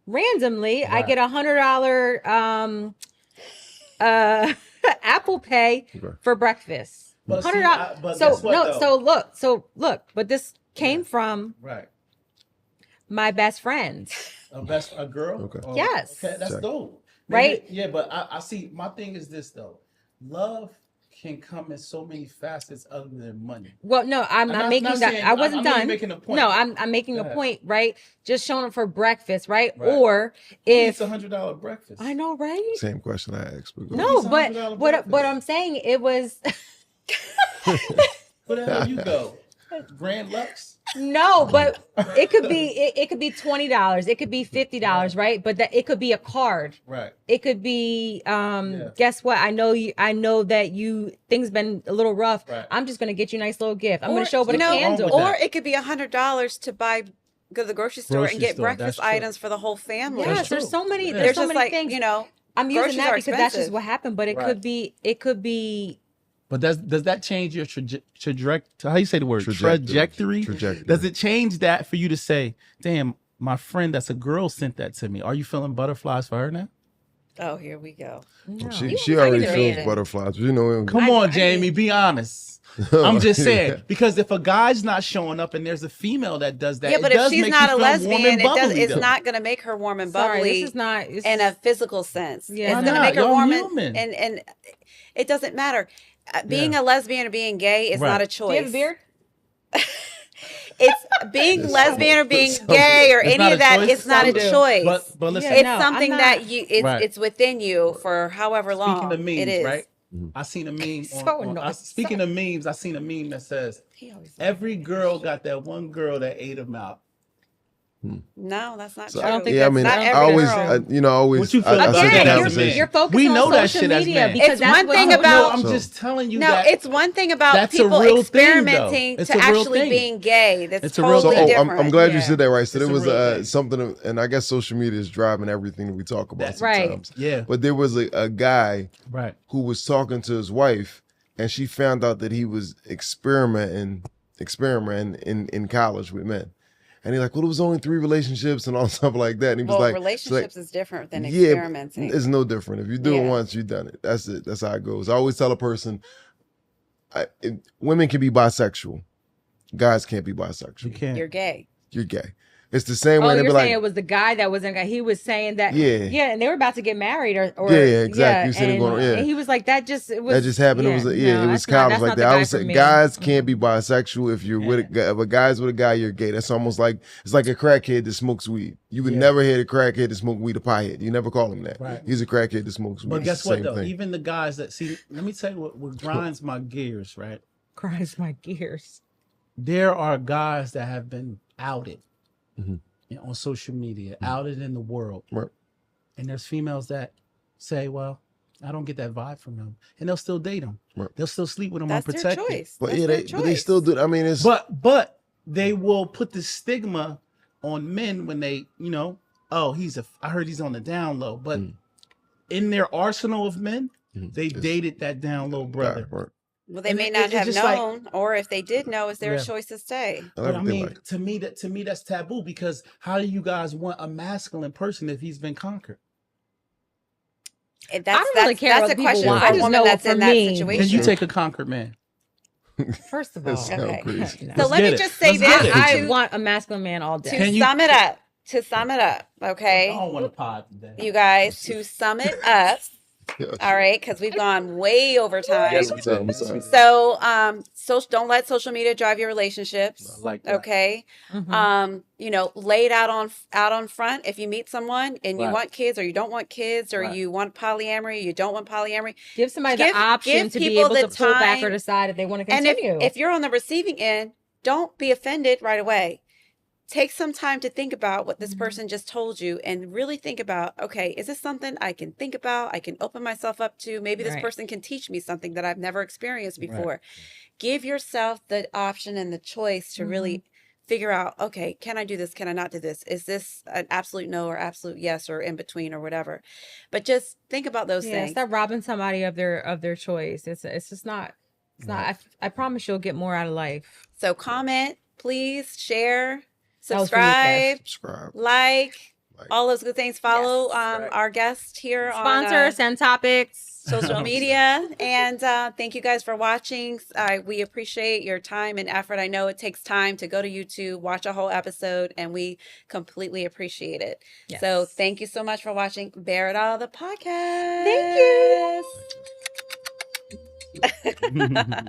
randomly, I get $100 Apple Pay for breakfast. But see, $100. but So guess what, no, though? so look, but this came from my best friend. A girl? Okay. Oh, Yes. Okay, that's Check. dope. Right? Yeah, but I see, my thing is this, though. Love can come in so many facets other than money. Well, no, I'm not making that. saying- I wasn't I'm really done. making a point. No, I'm making Go a ahead. point, right? Just showing up for breakfast, right? Right. Or It's if $100 breakfast. I know, right? Same question I asked. But go No, It's but $100 what breakfast. I'm saying, it was Where the hell you go? Grand Lux? no, but it could be $20, it could be $50, right? But that it could be a card. Right. It could be guess what? I know that things been a little rough. Right. I'm just gonna get you a nice little gift. I'm Or, gonna show up with you a know, candle. with Or that. it could be $100 to go to the grocery store Grocery and get store, that's breakfast true. items for the whole family. Yes, That's there's true. so many. Yeah. There's There's so just many like, things. you know, I'm using groceries that are because that's just expensive. what happened. But it Right. could be. But does that change your trajectory? How you say the word? Trajectory. Does it change that for you to say, damn, my friend that's a girl sent that to me? Are you feeling butterflies for her now? Oh, here we go. No. She already I feels get it. butterflies. But you know, Come I on, get Jamie, it. be honest. I'm just saying, because if a guy's not showing up and there's a female that does that, Yeah, but it if does she's make not you a feel warm lesbian, and bubbly, it's though. not going to make her warm and Sorry, bubbly this is not. in a physical sense. Yeah. It's Why going to not? make her Y'all warm human. and it doesn't matter. Being a lesbian or being gay is not a Do you have a choice. beard? It's being lesbian or being so- gay or It's any not of a that. choice? It's not a Some do. choice. But listen, Yeah. It's No, something I'm that not- it's it's within you for however long. speaking of memes, it is. right? I seen a meme. So annoying. Speaking of memes, I seen a meme that says, He always every girl got that one girl that ate them out. No, that's not So, true. I don't think yeah, I that's mean, not I every always, girl. always. What you feel I about said that the Again, as a conversation. you're focused We on know that social shit as media men. because It's that's one what's thing going about- on. I'm just telling you No, that. it's one thing about That's a people real thing, though. experimenting It's to a real actually thing. being gay. That's It's a real totally thing. different. I'm glad you Yeah. said that, right? So It's there a was real thing. something, and I guess social media is driving everything that we talk about That's right. sometimes. Yeah. But there was a guy Right. who was talking to his wife, and she found out that he was experimenting in college with men. And he's like, well, it was only 3 relationships and all stuff like that. And he was Well, like, relationships is different than yeah, experimenting. it's no different. If you do it Yeah. once, you've done it. That's it. That's how it goes. I always tell a person, women can be bisexual. Guys can't be bisexual. You can't. You're gay. You're gay. It's the same Oh, way they you're be saying like, it was the guy that was in. He was saying that. Yeah. and they were about to get married, or Yeah, exactly. You said it and, going on, yeah. and he was like, that just happened. that just happened. It was no, it was that's not- college that's like not the that. I guy would for say me. guys can't be bisexual if you're with if a guy's with a guy, you're gay. That's almost like it's like a crackhead that smokes weed. You would never hear a crackhead that smoke weed a piehead. You never call him that. Right. He's a crackhead that smokes weed. But It's guess the what same though? thing. Even the guys that see, let me tell you what grinds my gears, right? Grinds my gears. There are guys that have been outed Mhm. on social media, outed in the world. Right. And there's females that say, well, I don't get that vibe from him. And they'll still date him. Right. They'll still sleep with him That's their unprotected. choice. But That's yeah, their but they choice. still do. I mean, it's But they will put the stigma on men when they, oh, I heard he's on the down low. But in their arsenal of men, they It's- dated that down low brother. Right. Well, they And may it- not it's have just like- known, or if they did know, it's their Yeah. choice to stay. But I Everything mean, like- to me, that's taboo because how do you guys want a masculine person if he's been conquered? That's, don't really care that's what a people question want. for I a just woman know that's for in that me- Can situation. you take a conquered man? First of That all, sounds Okay. crazy. no. So Let's let me get it. just say Let's get this it. I to, want a masculine man all day. to Can you- sum it up. To sum it up, I okay, don't want a pod today. you guys. To sum it up, all right, because we've gone way over time. Yes, I'm sorry. So, don't let social media drive your relationships. I like that. Okay. Mhm. Lay it out on front. If you meet someone and you Right. want kids or you don't want kids or Right. you want polyamory, you don't want polyamory. Give somebody Give- the option give to be people able to the pull back time. or decide if they want to And continue. if you're on the receiving end, don't be offended right away. take some time to think about what this Mhm. person just told you and really think about, okay, is this something I can think about? I can open myself up to. Maybe this Right. person can teach me something that I've never experienced Right. before. Give yourself the option and the choice to really figure out, okay, can I do this? Can I not do this? Is this an absolute no or absolute yes or in between or whatever? But just think about those Yeah, things. stop robbing somebody of their choice. It's just not. It's not. I promise you'll get more out of life. So comment, please, share, That was for you, Kev. subscribe, Subscribe. like, all those good things. Follow Yes. our guest here Sponsor, on send topics. social media. And thank you guys for watching. We appreciate your time and effort. I know it takes time to go to YouTube, watch a whole episode, and we completely appreciate it. Yes. So thank you so much for watching Bear It All, the podcast. Thank you.